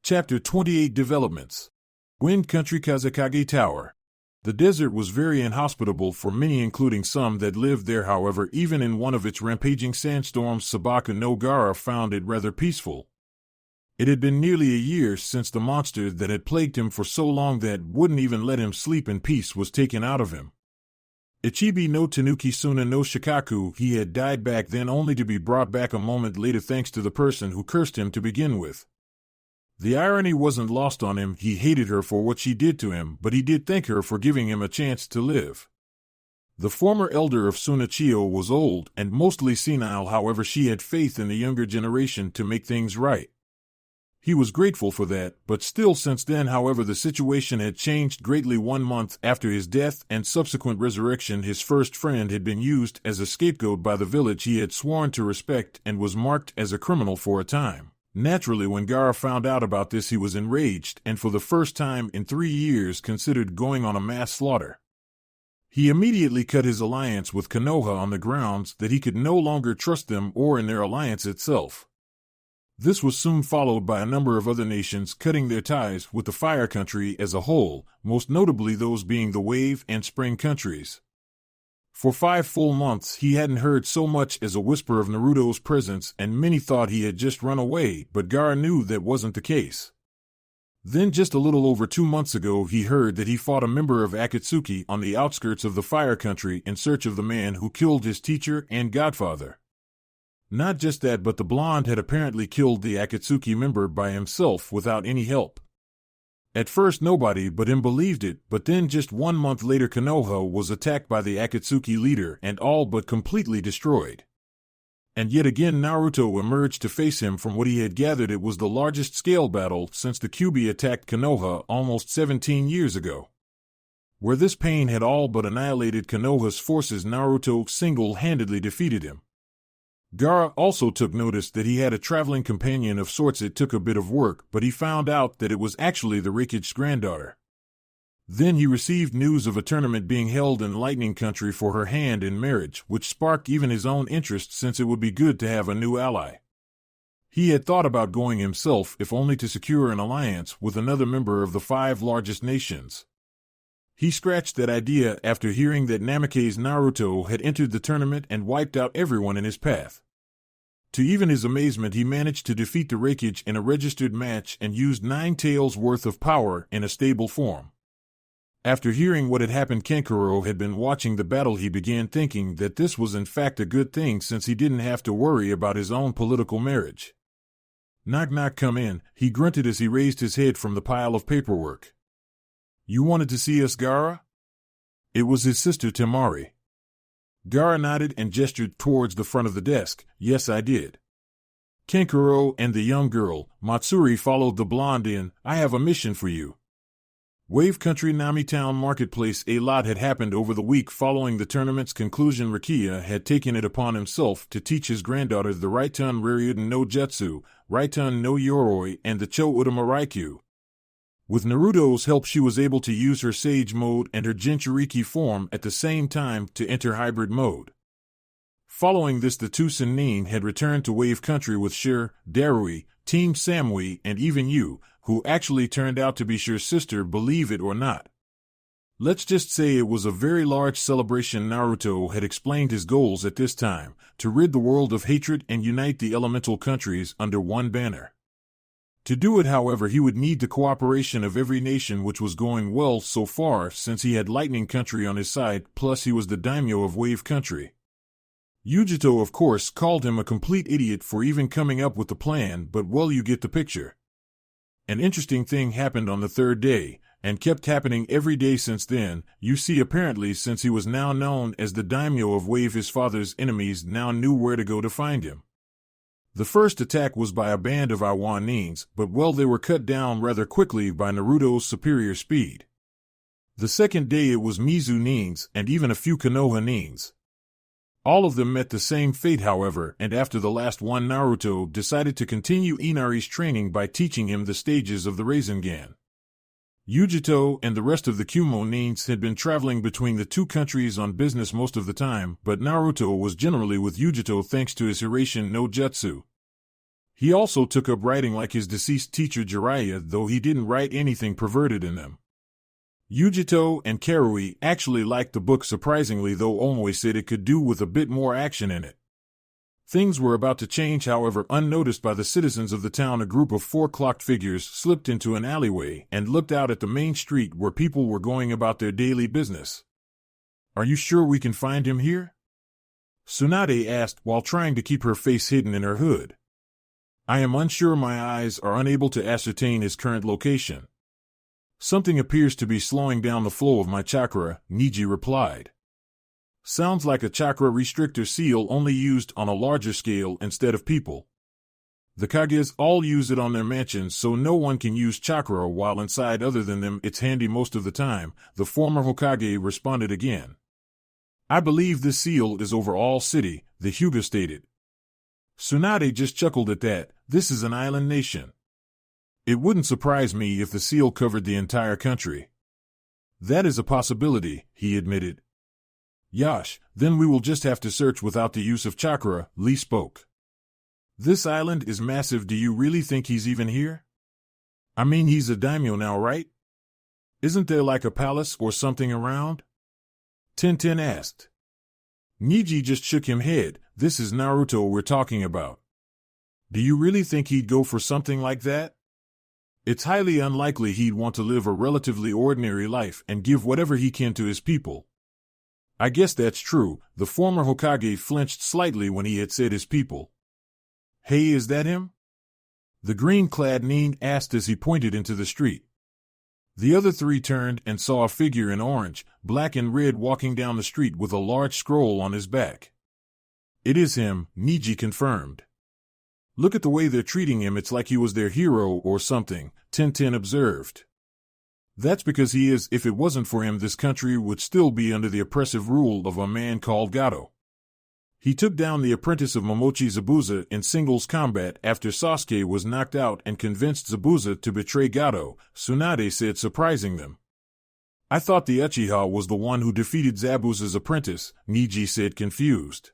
Chapter 28 Developments. Wind Country Kazakage Tower. The desert was very inhospitable for many, including some that lived there. However, even in one of its rampaging sandstorms, Sabaka no Gara found it rather peaceful. It had been nearly a year since the monster that had plagued him for so long that wouldn't even let him sleep in peace was taken out of him. Ichibi no Tanuki Suna no Shikaku, he had died back then, only to be brought back a moment later thanks to the person who cursed him to begin with. The irony wasn't lost on him. He hated her for what she did to him, but he did thank her for giving him a chance to live. The former elder of Sunachiyo was old and mostly senile, however she had faith in the younger generation to make things right. He was grateful for that, but still since then, however, the situation had changed greatly. 1 month after his death and subsequent resurrection, his first friend had been used as a scapegoat by the village he had sworn to respect and was marked as a criminal for a time. Naturally, when Gara found out about this, he was enraged and for the first time in 3 years considered going on a mass slaughter. He immediately cut his alliance with Konoha on the grounds that he could no longer trust them or in their alliance itself. This was soon followed by a number of other nations cutting their ties with the Fire Country as a whole, most notably those being the Wave and Spring countries. For 5 full months he hadn't heard so much as a whisper of Naruto's presence, and many thought he had just run away, but Gara knew that wasn't the case. Then just a little over 2 months ago he heard that he fought a member of Akatsuki on the outskirts of the Fire Country in search of the man who killed his teacher and godfather. Not just that, but the blonde had apparently killed the Akatsuki member by himself without any help. At first nobody but him believed it, but then just 1 month later Konoha was attacked by the Akatsuki leader and all but completely destroyed. And yet again Naruto emerged to face him. From what he had gathered, it was the largest scale battle since the Kyuubi attacked Konoha almost 17 years ago. Where this pain had all but annihilated Konoha's forces, Naruto single-handedly defeated him. Gara also took notice that he had a traveling companion of sorts. It took a bit of work, but he found out that it was actually the Reikichi's granddaughter. Then he received news of a tournament being held in Lightning Country for her hand in marriage, which sparked even his own interest, since it would be good to have a new ally. He had thought about going himself, if only to secure an alliance with another member of the 5 largest nations. He scratched that idea after hearing that Namake's Naruto had entered the tournament and wiped out everyone in his path. To even his amazement, he managed to defeat the Reikichi in a registered match and used 9 taels worth of power in a stable form. After hearing what had happened, Kankuro had been watching the battle. He began thinking that this was in fact a good thing, since he didn't have to worry about his own political marriage. "Knock knock, come in," he grunted as he raised his head from the pile of paperwork. "You wanted to see us, Gara?" It was his sister Temari. Gara nodded and gestured towards the front of the desk. "Yes, I did." Kankuro and the young girl, Matsuri, followed the blonde in. "I have a mission for you." Wave Country Namitown Marketplace. A lot had happened over the week following the tournament's conclusion. Rikiya had taken it upon himself to teach his granddaughter the Raitun Ryuden no Jutsu, Raitun no Yoroi, and the Cho Utama Raikyu. With Naruto's help, she was able to use her Sage mode and her Jinchuriki form at the same time to enter hybrid mode. Following this, the 2 Sennin had returned to Wave Country with Shir, Darui, Team Samui, and even Yu, who actually turned out to be Shir's sister, believe it or not. Let's just say it was a very large celebration. Naruto had explained his goals at this time: to rid the world of hatred and unite the elemental countries under one banner. To do it, however, he would need the cooperation of every nation, which was going well so far since he had Lightning Country on his side, plus he was the daimyo of Wave Country. Yujito, of course, called him a complete idiot for even coming up with the plan, but well, you get the picture. An interesting thing happened on the 3rd day, and kept happening every day since then. You see, apparently since he was now known as the daimyo of Wave, his father's enemies now knew where to go to find him. The first attack was by a band of Iwan Nins, but well, they were cut down rather quickly by Naruto's superior speed. The second day it was Mizu Nins, and even a few Konoha Nins. All of them met the same fate, however, and after the last one, Naruto decided to continue Inari's training by teaching him the stages of the Rasengan. Yujito and the rest of the Kumo Nins had been traveling between the 2 countries on business most of the time, but Naruto was generally with Yujito thanks to his Hiraishin no Jutsu. He also took up writing like his deceased teacher Jiraiya, though he didn't write anything perverted in them. Yujito and Karui actually liked the book surprisingly, though Omoi said it could do with a bit more action in it. Things were about to change, however, unnoticed by the citizens of the town. A group of 4 clocked figures slipped into an alleyway and looked out at the main street where people were going about their daily business. "Are you sure we can find him here?" Tsunade asked while trying to keep her face hidden in her hood. "I am unsure. My eyes are unable to ascertain his current location. Something appears to be slowing down the flow of my chakra," Niji replied. "Sounds like a chakra restrictor seal, only used on a larger scale instead of people. The Kages all use it on their mansions, so no one can use chakra while inside other than them. It's handy most of the time," the former Hokage responded again. "I believe this seal is over all city," the Hyuga stated. Tsunade just chuckled at that. This is an island nation. It wouldn't surprise me if the seal covered the entire country. "That is a possibility," he admitted. "Yash, then we will just have to search without the use of chakra," Lee spoke. "This island is massive. Do you really think he's even here? I mean, he's a daimyo now, right? Isn't there like a palace or something around?" Tintin asked. Niji just shook his head. "This is Naruto we're talking about. Do you really think he'd go for something like that? It's highly unlikely he'd want to live a relatively ordinary life and give whatever he can to his people." "I guess that's true." The former Hokage flinched slightly when he had said his people. "Hey, is that him?" the green-clad nin asked as he pointed into the street. The other 3 turned and saw a figure in orange, black and red walking down the street with a large scroll on his back. "It is him," Niji confirmed. "Look at the way they're treating him. It's like he was their hero or something," Tintin observed. "That's because he is. If it wasn't for him, this country would still be under the oppressive rule of a man called Gato. He took down the apprentice of Momochi Zabuza in singles combat after Sasuke was knocked out and convinced Zabuza to betray Gato," Tsunade said, surprising them. "I thought the Uchiha was the one who defeated Zabuza's apprentice," Niji said, confused.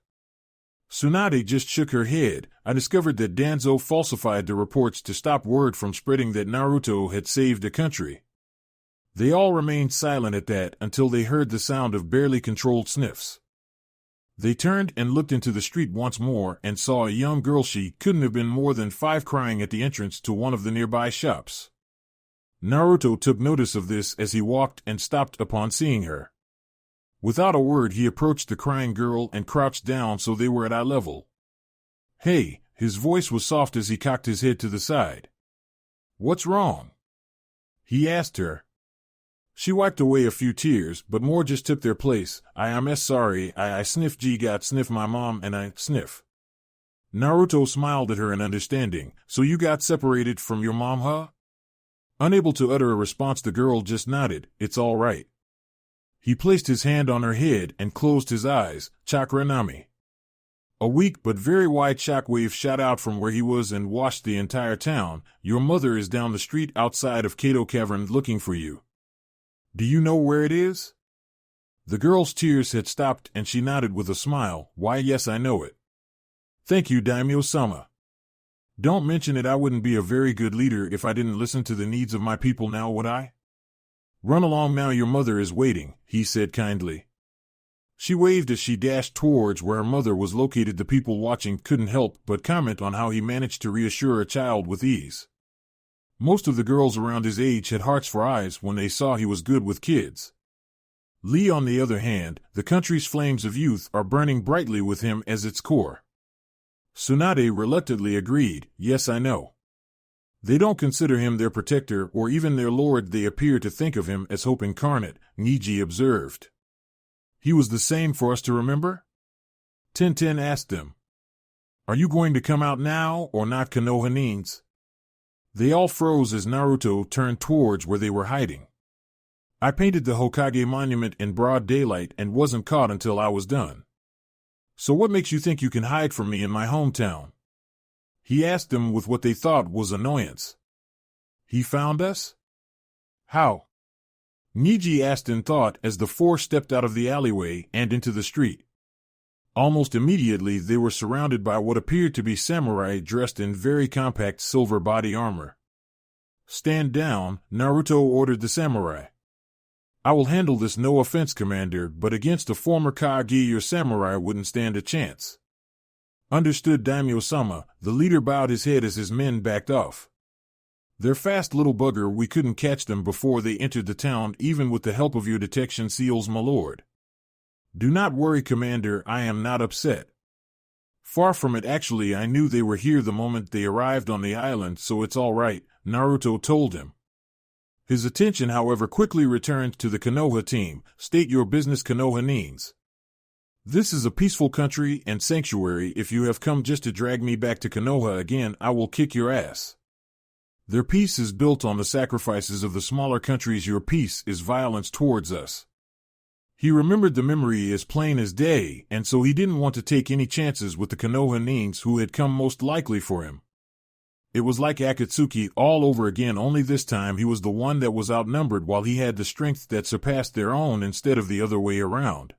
Tsunade just shook her head. "I discovered that Danzo falsified the reports to stop word from spreading that Naruto had saved the country." They all remained silent at that until they heard the sound of barely controlled sniffs. They turned and looked into the street once more and saw a young girl. She couldn't have been more than 5, crying at the entrance to one of the nearby shops. Naruto took notice of this as he walked and stopped upon seeing her. Without a word, he approached the crying girl and crouched down so they were at eye level. "Hey," his voice was soft as he cocked his head to the side. "What's wrong?" he asked her. She wiped away a few tears, but more just took their place. "I am sorry, I sniff G got sniff my mom and I sniff." Naruto smiled at her in understanding. "So you got separated from your mom, huh?" Unable to utter a response, the girl just nodded. "It's all right." He placed his hand on her head and closed his eyes. Chakra Nami. A weak but very wide shockwave shot out from where he was and washed the entire town. "Your mother is down the street outside of Kato Cavern looking for you. Do you know where it is?" The girl's tears had stopped and she nodded with a smile. "Why, yes, I know it. Thank you, Daimyo-sama. Don't mention it. I wouldn't be a very good leader if I didn't listen to the needs of my people now, would I? Run along now, your mother is waiting," he said kindly. She waved as she dashed towards where her mother was located. The people watching couldn't help but comment on how he managed to reassure a child with ease. Most of the girls around his age had hearts for eyes when they saw he was good with kids. Lee, on the other hand, the country's flames of youth are burning brightly with him as its core. Tsunade reluctantly agreed. "Yes, I know. They don't consider him their protector or even their lord. They appear to think of him as hope incarnate," Niji observed. "He was the same for us to remember?" Tintin asked them. "Are you going to come out now or not, Konohanins?" They all froze as Naruto turned towards where they were hiding. "I painted the Hokage monument in broad daylight and wasn't caught until I was done. So what makes you think you can hide from me in my hometown?" he asked them with what they thought was annoyance. "He found us?" "How?" Niji asked in thought as the 4 stepped out of the alleyway and into the street. Almost immediately they were surrounded by what appeared to be samurai dressed in very compact silver body armor. "Stand down," Naruto ordered the samurai. "I will handle this, no offense, Commander, but against a former Kage your samurai wouldn't stand a chance." "Understood, Daimyo-sama." The leader bowed his head as his men backed off. "They're fast, little bugger. We couldn't catch them before they entered the town, even with the help of your detection seals, my lord." "Do not worry, Commander, I am not upset." "Far from it, actually. I knew they were here the moment they arrived on the island, so it's all right," Naruto told him. His attention, however, quickly returned to the Konoha team. "State your business, Konoha Nines. This is a peaceful country and sanctuary. If you have come just to drag me back to Konoha again, I will kick your ass. Their peace is built on the sacrifices of the smaller countries. Your peace is violence towards us." He remembered the memory as plain as day, and so he didn't want to take any chances with the Konoha Nines who had come most likely for him. It was like Akatsuki all over again, only this time he was the one that was outnumbered while he had the strength that surpassed their own instead of the other way around.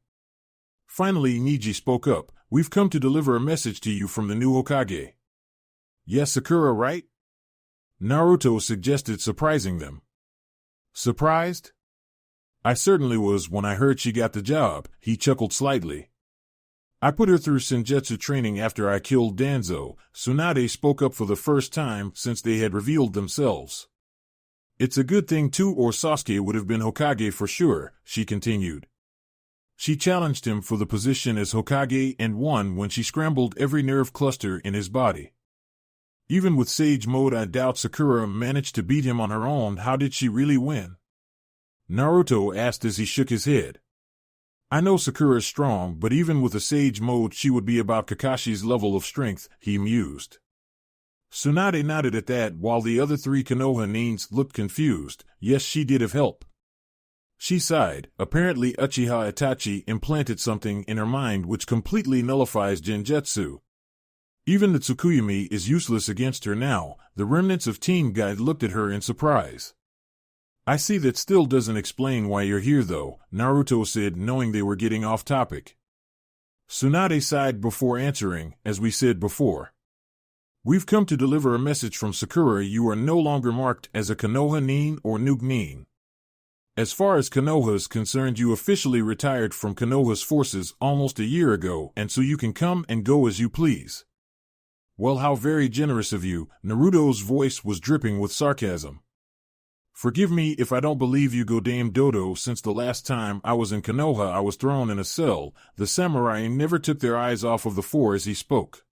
Finally, Niji spoke up. "We've come to deliver a message to you from the new Hokage." "Yes, Sakura, right?" Naruto suggested, surprising them. "Surprised? I certainly was when I heard she got the job," he chuckled slightly. "I put her through Senjutsu training after I killed Danzo." Tsunade spoke up for the first time since they had revealed themselves. "It's a good thing too, or Sasuke would have been Hokage for sure," she continued. She challenged him for the position as Hokage and won when she scrambled every nerve cluster in his body. Even with Sage Mode, I doubt Sakura managed to beat him on her own. How did she really win? Naruto asked as he shook his head. "I know Sakura's strong, but even with a Sage Mode she would be about Kakashi's level of strength," he mused. Tsunade nodded at that, while the other three Konoha Nines looked confused. Yes, she did have help. She sighed. Apparently Uchiha Itachi implanted something in her mind which completely nullifies Genjutsu. Even the Tsukuyomi is useless against her now. The remnants of Team Guide looked at her in surprise. "I see. That still doesn't explain why you're here though," Naruto said, knowing they were getting off topic. Tsunade sighed before answering. "As we said before, we've come to deliver a message from Sakura. You are no longer marked as a Konoha Nin or Nuke Nin. As far as Konoha is concerned, you officially retired from Konoha's forces almost a year ago, and so you can come and go as you please." "Well, how very generous of you." Naruto's voice was dripping with sarcasm. "Forgive me if I don't believe you, go Dame Dodo. Since the last time I was in Konoha I was thrown in a cell." The samurai never took their eyes off of the four as he spoke.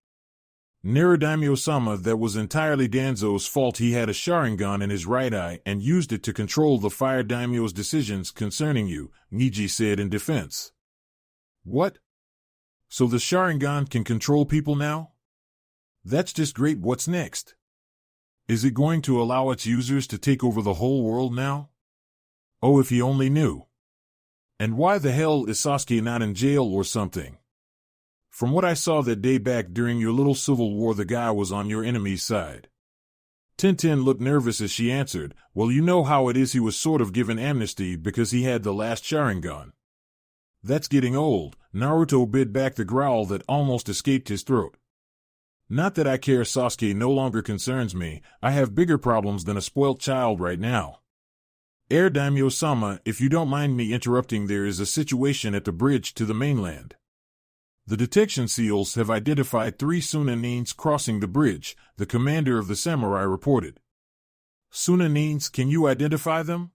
"Daimyo-sama, that was entirely Danzo's fault. He had a Sharingan in his right eye and used it to control the Fire Daimyo's decisions concerning you," Niji said in defense. "What? So the Sharingan can control people now? That's just great. What's next? Is it going to allow its users to take over the whole world now? Oh, if he only knew. And why the hell is Sasuke not in jail or something? From what I saw that day back during your little civil war, the guy was on your enemy's side." Tintin looked nervous as she answered, "Well, you know how it is. He was sort of given amnesty because he had the last Sharingan." "That's getting old." Naruto bit back the growl that almost escaped his throat. "Not that I care. Sasuke no longer concerns me. I have bigger problems than a spoilt child right now." Daimyo-sama, if you don't mind me interrupting, there is a situation at the bridge to the mainland. The detection seals have identified 3 Sunanins crossing the bridge," the commander of the samurai reported. "Sunanins, can you identify them?"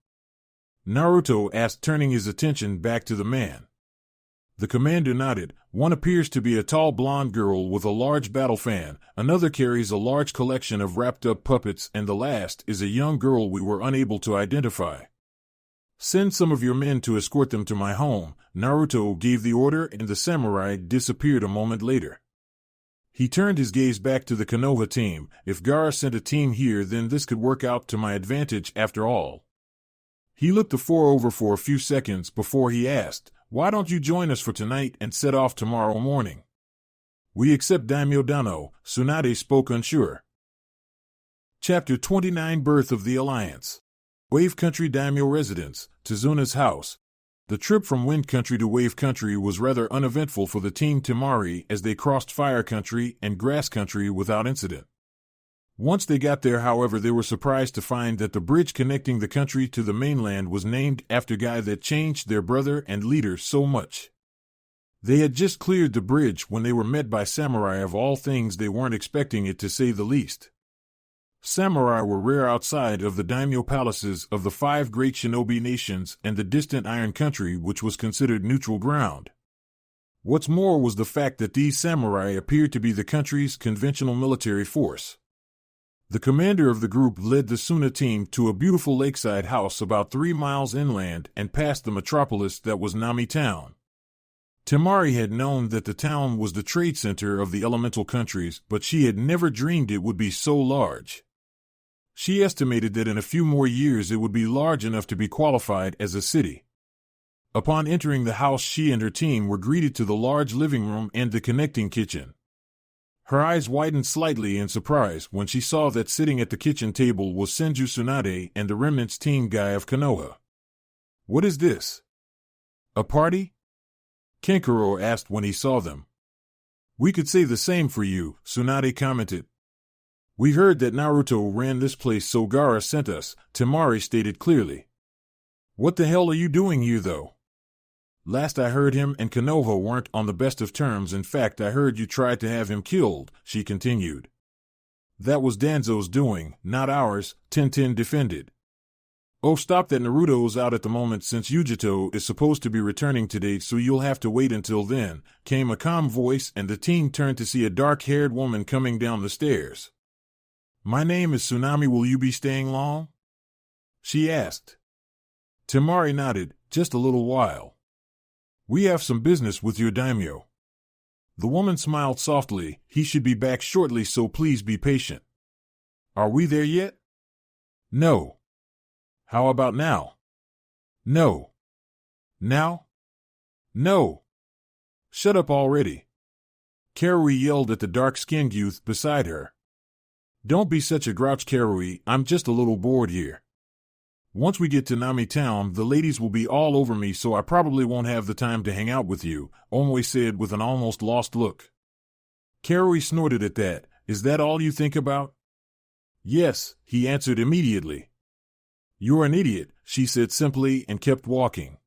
Naruto asked, turning his attention back to the man. The commander nodded. "One appears to be a tall blonde girl with a large battle fan, another carries a large collection of wrapped-up puppets, and the last is a young girl we were unable to identify. Send some of your men to escort them to my home." Naruto gave the order and the samurai disappeared a moment later. He turned his gaze back to the Konoha team. "If Gaara sent a team here, then this could work out to my advantage after all." He looked the four over for a few seconds before he asked, "Why don't you join us for tonight and set off tomorrow morning?" "We accept, Daimyo Dano," Tsunade spoke unsure. Chapter 29, Birth of the Alliance. Wave Country Daimyo Residence, Tazuna's house. The trip from Wind Country to Wave Country was rather uneventful for the team Temari as they crossed Fire Country and Grass Country without incident. Once they got there, however, they were surprised to find that the bridge connecting the country to the mainland was named after guy that changed their brother and leader so much. They had just cleared the bridge when they were met by samurai of all things they weren't expecting it, to say the least. Samurai were rare outside of the daimyo palaces of the 5 great shinobi nations and the distant Iron Country, which was considered neutral ground. What's more was the fact that these samurai appeared to be the country's conventional military force. The commander of the group led the Suna team to a beautiful lakeside house about 3 miles inland and past the metropolis that was Nami Town. Temari had known that the town was the trade center of the elemental countries, but she had never dreamed it would be so large. She estimated that in a few more years it would be large enough to be qualified as a city. Upon entering the house, she and her team were greeted to the large living room and the connecting kitchen. Her eyes widened slightly in surprise when she saw that sitting at the kitchen table was Senju Tsunade and the remnants team guy of Konoha. "What is this? A party?" Kenkuro asked when he saw them. "We could say the same for you," Tsunade commented. "We heard that Naruto ran this place, so Gaara sent us," Temari stated clearly. "What the hell are you doing here, though? Last I heard, him and Konoha weren't on the best of terms. In fact, I heard you tried to have him killed," she continued. "That was Danzo's doing, not ours," Tintin defended. "Oh, stop that. Naruto's out at the moment since Yujito is supposed to be returning today, so you'll have to wait until then," came a calm voice, and the team turned to see a dark-haired woman coming down the stairs. "My name is Tsunami. Will you be staying long?" she asked. Temari nodded. "Just a little while. We have some business with your daimyo." The woman smiled softly. "He should be back shortly, so please be patient." "Are we there yet?" "No." "How about now?" "No." "Now?" "No." "Shut up already." Karui yelled at the dark-skinned youth beside her. "Don't be such a grouch, Karui. I'm just a little bored here. Once we get to Nami Town, the ladies will be all over me, so I probably won't have the time to hang out with you," Omwe said with an almost lost look. Karui snorted at that. "Is that all you think about?" "Yes," he answered immediately. "You're an idiot," she said simply and kept walking.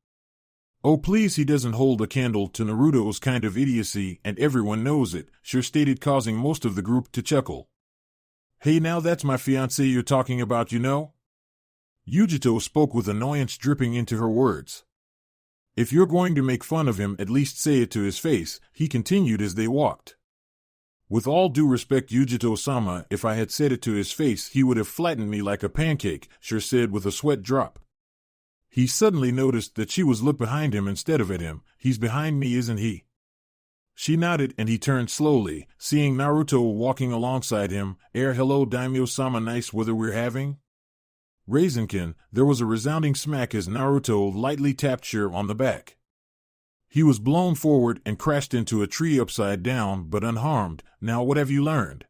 "Oh please, he doesn't hold a candle to Naruto's kind of idiocy, and everyone knows it," she stated, causing most of the group to chuckle. "Hey, now that's my fiancé you're talking about, you know?" Yujito spoke with annoyance dripping into her words. "If you're going to make fun of him, at least say it to his face," he continued as they walked. "With all due respect, Yujito-sama, if I had said it to his face, he would have flattened me like a pancake," she said with a sweat drop. He suddenly noticed that she was looking behind him instead of at him. "He's behind me, isn't he?" She nodded, and he turned slowly, seeing Naruto walking alongside him. "Hello, Daimyo-sama, nice weather we're having?" Raisinkin, there was a resounding smack as Naruto lightly tapped Shir on the back. He was blown forward and crashed into a tree upside down, but unharmed. "Now what have you learned?"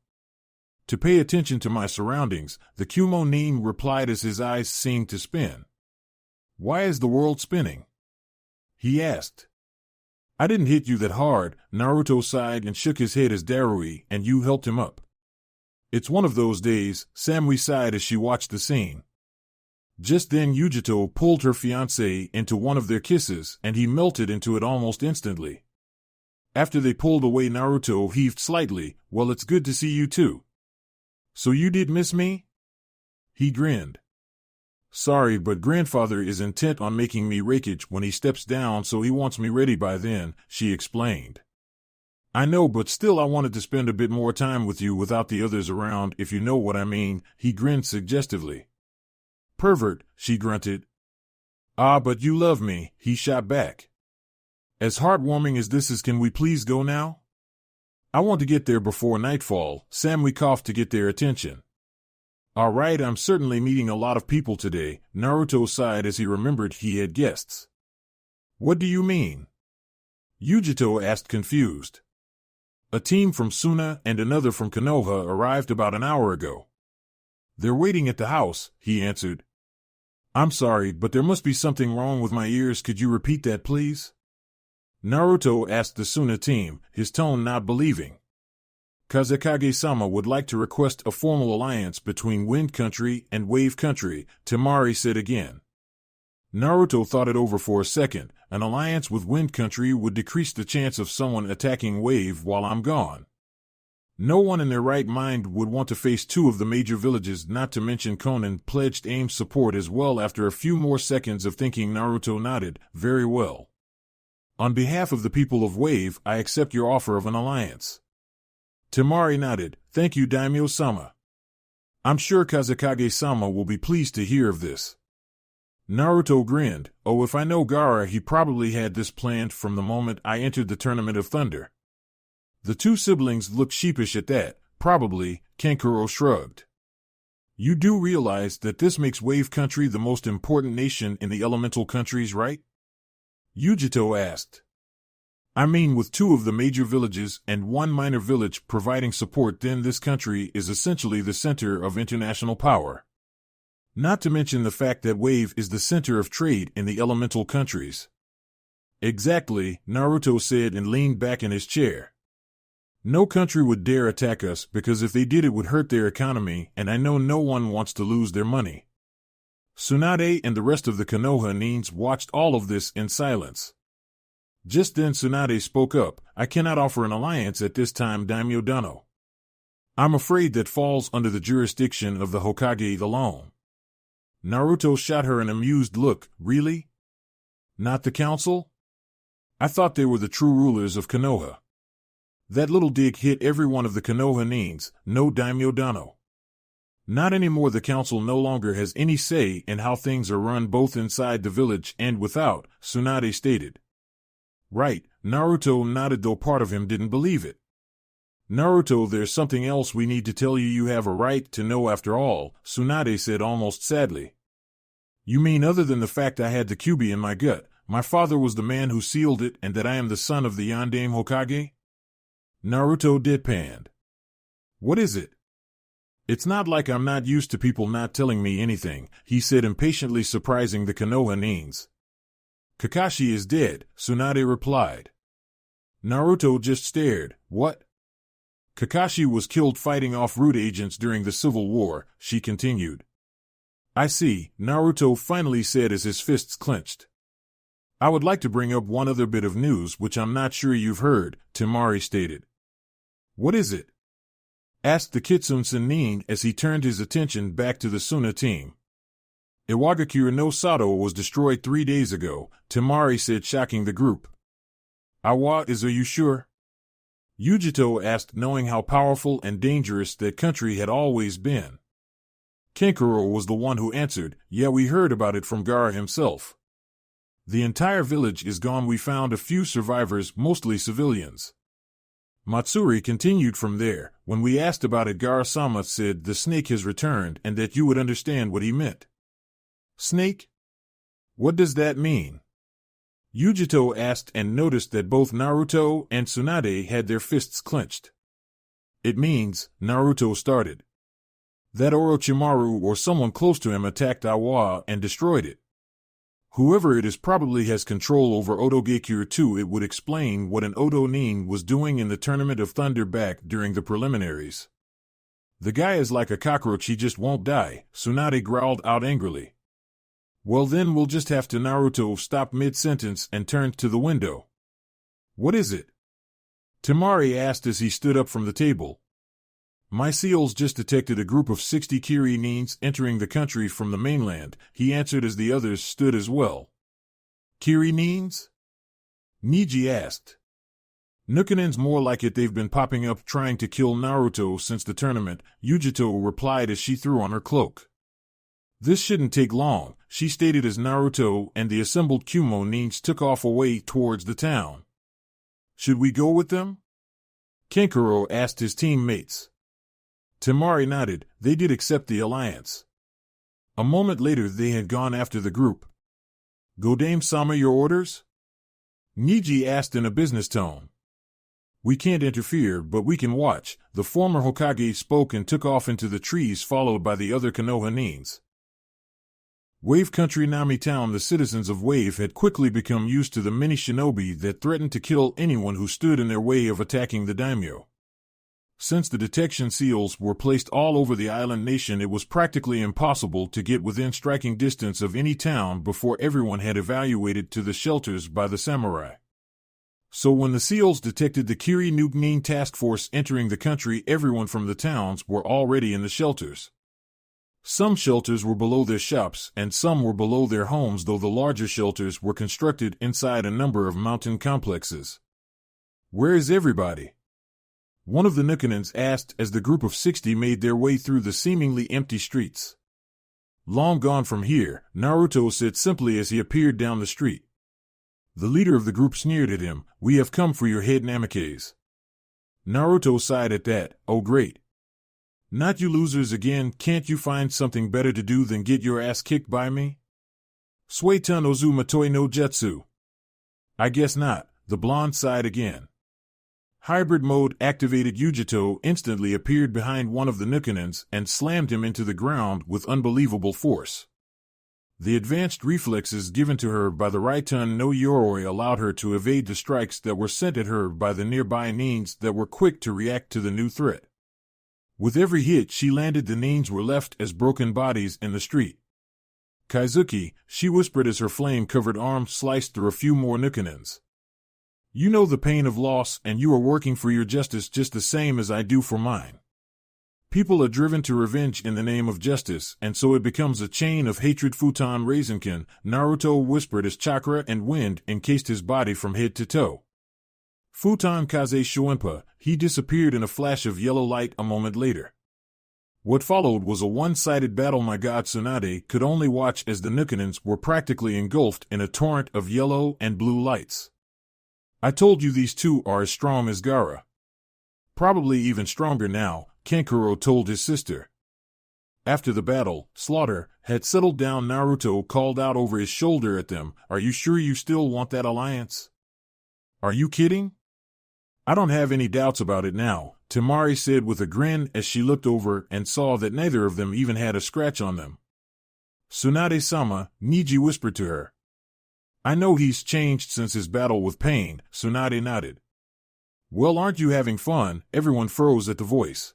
"To pay attention to my surroundings," the Kumo-nin replied as his eyes seemed to spin. "Why is the world spinning?" he asked. "I didn't hit you that hard," Naruto sighed and shook his head as Darui, "and you helped him up." "It's one of those days," Samui sighed as she watched the scene. Just then Yujito pulled her fiancé into one of their kisses, and he melted into it almost instantly. After they pulled away, Naruto heaved slightly. "Well, it's good to see you too." "So you did miss me?" He grinned. "Sorry, but grandfather is intent on making me rakiage when he steps down, so he wants me ready by then," she explained. "I know, but still I wanted to spend a bit more time with you without the others around, if you know what I mean," he grinned suggestively. "Pervert," she grunted. "Ah, but you love me," he shot back. "As heartwarming as this is, can we please go now?" "I want to get there before nightfall," Samui coughed to get their attention. "All right, I'm certainly meeting a lot of people today," Naruto sighed as he remembered he had guests. "What do you mean?" Yujito asked, confused. "A team from Suna and another from Konoha arrived about an hour ago. They're waiting at the house," he answered. I'm sorry, but there must be something wrong with my ears. Could you repeat that, please? Naruto asked the Suna team, his tone not believing. Kazekage-sama would like to request a formal alliance between Wind Country and Wave Country, Temari said again. Naruto thought it over for a second. An alliance with Wind Country would decrease the chance of someone attacking Wave while I'm gone. No one in their right mind would want to face two of the major villages, not to mention Konan pledged AIM's support as well. After a few more seconds of thinking, Naruto nodded, very well. On behalf of the people of Wave, I accept your offer of an alliance. Temari nodded, thank you, Daimyo-sama. I'm sure Kazekage-sama will be pleased to hear of this. Naruto grinned, oh, if I know Gaara, he probably had this planned from the moment I entered the Tournament of Thunder. The two siblings looked sheepish at that. Probably, Kankuro shrugged. You do realize that this makes Wave Country the most important nation in the elemental countries, right? Yujito asked. I mean, with two of the major villages and one minor village providing support, then this country is essentially the center of international power. Not to mention the fact that Wave is the center of trade in the elemental countries. Exactly, Naruto said and leaned back in his chair. No country would dare attack us because if they did it would hurt their economy, and I know no one wants to lose their money. Tsunade and the rest of the Konoha Nins watched all of this in silence. Just then Tsunade spoke up, I cannot offer an alliance at this time, Daimyo Dano. I'm afraid that falls under the jurisdiction of the Hokage alone. Naruto shot her an amused look, really? Not the council? I thought they were the true rulers of Konoha. That little dig hit every one of the Konoha Nins, no Daimyo Dano. Not anymore. The council no longer has any say in how things are run both inside the village and without, Tsunade stated. Right, Naruto nodded, though part of him didn't believe it. Naruto, there's something else we need to tell you. You have a right to know after all, Tsunade said almost sadly. You mean other than the fact I had the Kyuubi in my gut, my father was the man who sealed it, and that I am the son of the Yondaime Hokage? Naruto deadpanned. What is it? It's not like I'm not used to people not telling me anything, he said impatiently, surprising the Konoha Nins. Kakashi is dead, Tsunade replied. Naruto just stared. What? Kakashi was killed fighting off root agents during the Civil War, she continued. I see, Naruto finally said as his fists clenched. I would like to bring up one other bit of news which I'm not sure you've heard, Temari stated. What is it? Asked the Kitsune Nin as he turned his attention back to the Suna team. Iwagakure no Sato was destroyed 3 days ago, Temari said, shocking the group. Are you sure? Yujito asked, knowing how powerful and dangerous that country had always been. Kankuro was the one who answered, yeah, we heard about it from Gaara himself. The entire village is gone. We found a few survivors, mostly civilians. Matsuri continued from there. When we asked about it, Gaara-sama said the snake has returned and that you would understand what he meant. Snake? What does that mean? Yujito asked and noticed that both Naruto and Tsunade had their fists clenched. It means, Naruto started, that Orochimaru or someone close to him attacked Awa and destroyed it. Whoever it is probably has control over Otogekure too. It would explain what an Oto Nin was doing in the Tournament of Thunder back during the preliminaries. The guy is like a cockroach, he just won't die, Tsunade growled out angrily. Well then we'll just have to. Naruto stopped mid-sentence and turned to the window. What is it? Temari asked as he stood up from the table. My seals just detected a group of 60 Kiri Nins entering the country from the mainland, he answered as the others stood as well. Kiri Nins? Niji asked. Nukanen's more like it, they've been popping up trying to kill Naruto since the tournament, Yujito replied as she threw on her cloak. This shouldn't take long, she stated as Naruto and the assembled Kumo Nins took off away towards the town. Should we go with them? Kankuro asked his teammates. Temari nodded, they did accept the alliance. A moment later they had gone after the group. Godame-sama, your orders? Niji asked in a business tone. We can't interfere, but we can watch, the former Hokage spoke and took off into the trees followed by the other Konoha Nins. Wave Country Nami Town. The citizens of Wave had quickly become used to the many shinobi that threatened to kill anyone who stood in their way of attacking the daimyo. Since the detection seals were placed all over the island nation, it was practically impossible to get within striking distance of any town before everyone had evacuated to the shelters by the samurai. So when the seals detected the Kiri Nugnin task force entering the country, everyone from the towns were already in the shelters. Some shelters were below their shops, and some were below their homes, though the larger shelters were constructed inside a number of mountain complexes. "Where is everybody?" one of the Nukanins asked as the group of 60 made their way through the seemingly empty streets. "Long gone from here," Naruto said simply as he appeared down the street. The leader of the group sneered at him. "We have come for your head Namikaze." Naruto sighed at that. "Oh great. Not you losers again. Can't you find something better to do than get your ass kicked by me? Suetun ozu matoi no jutsu." "I guess not." The blonde sighed again. Hybrid mode activated. Yujito instantly appeared behind one of the Nukanins and slammed him into the ground with unbelievable force. The advanced reflexes given to her by the Raitun no Yoroi allowed her to evade the strikes that were sent at her by the nearby nins that were quick to react to the new threat. With every hit she landed, the nins were left as broken bodies in the street. "Kaizuki," she whispered as her flame-covered arm sliced through a few more Nukanins. "You know the pain of loss, and you are working for your justice just the same as I do for mine. People are driven to revenge in the name of justice, and so it becomes a chain of hatred." "Futon Raisenkin," Naruto whispered as chakra and wind encased his body from head to toe. "Futon Kaze Shuenpa," he disappeared in a flash of yellow light a moment later. What followed was a one-sided battle. My god, Tsunade could only watch as the Nukanins were practically engulfed in a torrent of yellow and blue lights. "I told you these two are as strong as Gaara. Probably even stronger now," Kankuro told his sister. After the battle, slaughter had settled down. Naruto called out over his shoulder at them, "Are you sure you still want that alliance? Are you kidding?" "I don't have any doubts about it now," Temari said with a grin as she looked over and saw that neither of them even had a scratch on them. "Tsunade-sama," Niji whispered to her. "I know he's changed since his battle with Pain," Tsunade nodded. "Well, aren't you having fun?" Everyone froze at the voice.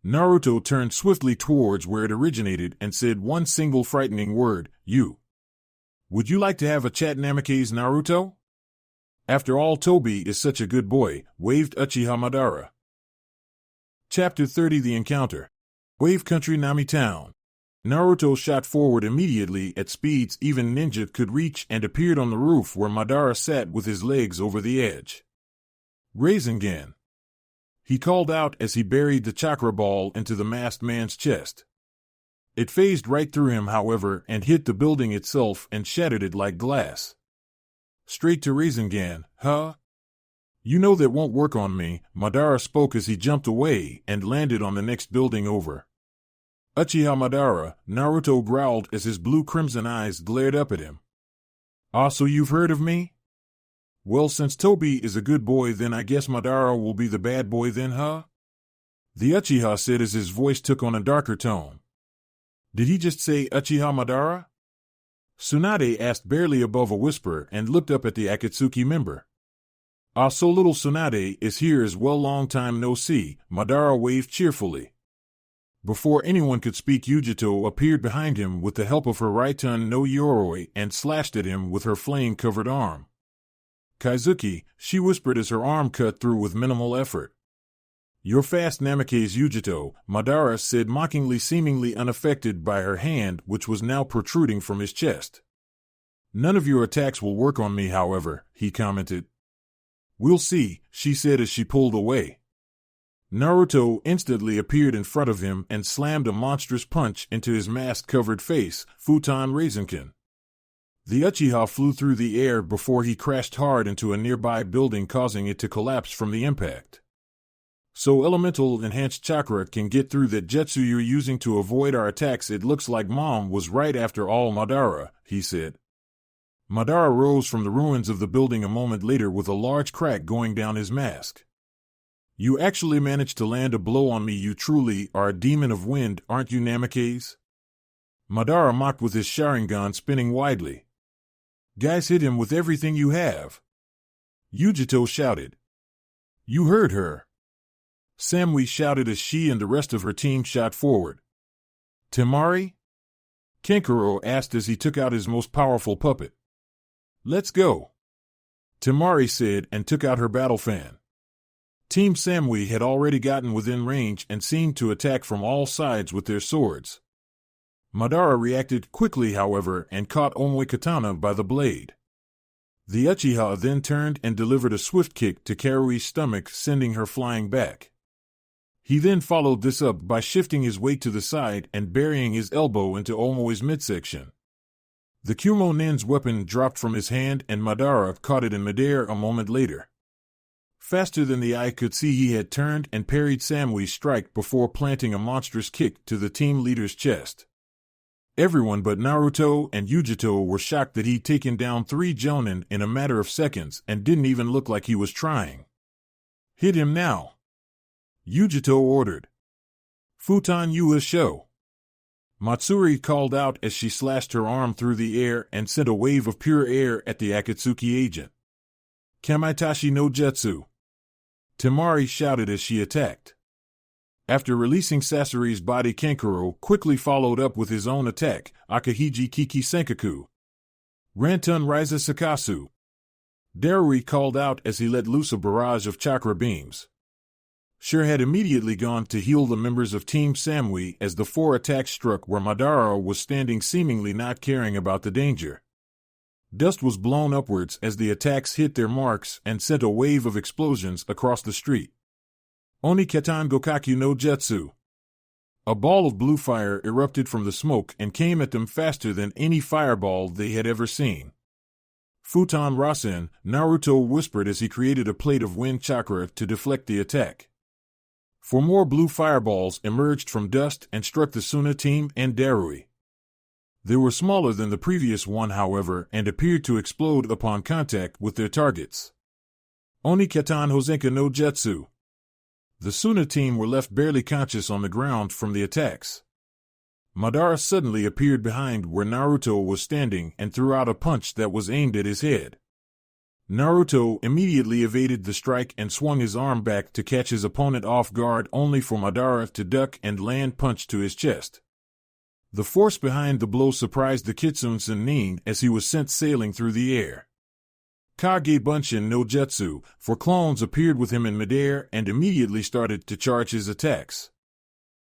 Naruto turned swiftly towards where it originated and said one single frightening word, "You. Would you like to have a chat, Namikaze Naruto? After all, Toby is such a good boy," waved Uchiha Madara. Chapter 30. The Encounter. Wave Country Nami Town. Naruto shot forward immediately at speeds even ninja could reach and appeared on the roof where Madara sat with his legs over the edge. "Rasengan," he called out as he buried the chakra ball into the masked man's chest. It phased right through him, however, and hit the building itself and shattered it like glass. "Straight to Rasengan, huh? You know that won't work on me," Madara spoke as he jumped away and landed on the next building over. "Uchiha Madara," Naruto growled as his blue-crimson eyes glared up at him. "Ah, so you've heard of me? Well, since Toby is a good boy, then I guess Madara will be the bad boy then, huh?" The Uchiha said as his voice took on a darker tone. "Did he just say Uchiha Madara?" Tsunade asked barely above a whisper and looked up at the Akatsuki member. "Ah, so little Tsunade is here as well, long time no see," Madara waved cheerfully. Before anyone could speak, Yujito appeared behind him with the help of her Raitun no Yoroi and slashed at him with her flame-covered arm. "Kaizuki," she whispered as her arm cut through with minimal effort. "You're fast, Namikaze Yujito," Madara said mockingly, seemingly unaffected by her hand which was now protruding from his chest. "None of your attacks will work on me, however," he commented. "We'll see," she said as she pulled away. Naruto instantly appeared in front of him and slammed a monstrous punch into his mask-covered face. "Futon Raisenkin." The Uchiha flew through the air before he crashed hard into a nearby building, causing it to collapse from the impact. "So elemental enhanced chakra can get through that jutsu you're using to avoid our attacks. It looks like Mom was right after all, Madara," he said. Madara rose from the ruins of the building a moment later with a large crack going down his mask. "You actually managed to land a blow on me. You truly are a demon of wind, aren't you, Namikaze?" Madara mocked with his Sharingan spinning widely. Guys, hit him with everything you have. Yujito shouted. You heard her. Samui shouted as she and the rest of her team shot forward. Temari? Kankuro asked as he took out his most powerful puppet. Let's go. Temari said and took out her battle fan. Team Samui had already gotten within range and seemed to attack from all sides with their swords. Madara reacted quickly, however, and caught Omoi Katana by the blade. The Uchiha then turned and delivered a swift kick to Karui's stomach, sending her flying back. He then followed this up by shifting his weight to the side and burying his elbow into Omoi's midsection. The Kyumo Nin's weapon dropped from his hand and Madara caught it in midair a moment later. Faster than the eye could see, he had turned and parried Samui's strike before planting a monstrous kick to the team leader's chest. Everyone but Naruto and Yujito were shocked that he'd taken down 3 Jonin in a matter of seconds and didn't even look like he was trying. Hit him now, Yujito ordered. Futon Yua Sho. Matsuri called out as she slashed her arm through the air and sent a wave of pure air at the Akatsuki agent. Kamaitachi no Jutsu. Temari shouted as she attacked. After releasing Sasori's body, Kankuro quickly followed up with his own attack, Akahiji Kiki Senkaku. Rantun Raiza Sakasu. Darui called out as he let loose a barrage of chakra beams. Sure had immediately gone to heal the members of Team Samui as the 4 attacks struck where Madara was standing, seemingly not caring about the danger. Dust was blown upwards as the attacks hit their marks and sent a wave of explosions across the street. Oniketan Gokaku no Jutsu. A ball of blue fire erupted from the smoke and came at them faster than any fireball they had ever seen. Futon Rasen, Naruto whispered as he created a plate of wind chakra to deflect the attack. 4 more blue fireballs emerged from dust and struck the Suna team and Darui. They were smaller than the previous one, however, and appeared to explode upon contact with their targets. Oniketan Hosenka no Jutsu. The Suna team were left barely conscious on the ground from the attacks. Madara suddenly appeared behind where Naruto was standing and threw out a punch that was aimed at his head. Naruto immediately evaded the strike and swung his arm back to catch his opponent off guard, only for Madara to duck and land punch to his chest. The force behind the blow surprised the Kitsune Sennin as he was sent sailing through the air. Kage Bunshin no Jutsu, 4 clones appeared with him in midair and immediately started to charge his attacks.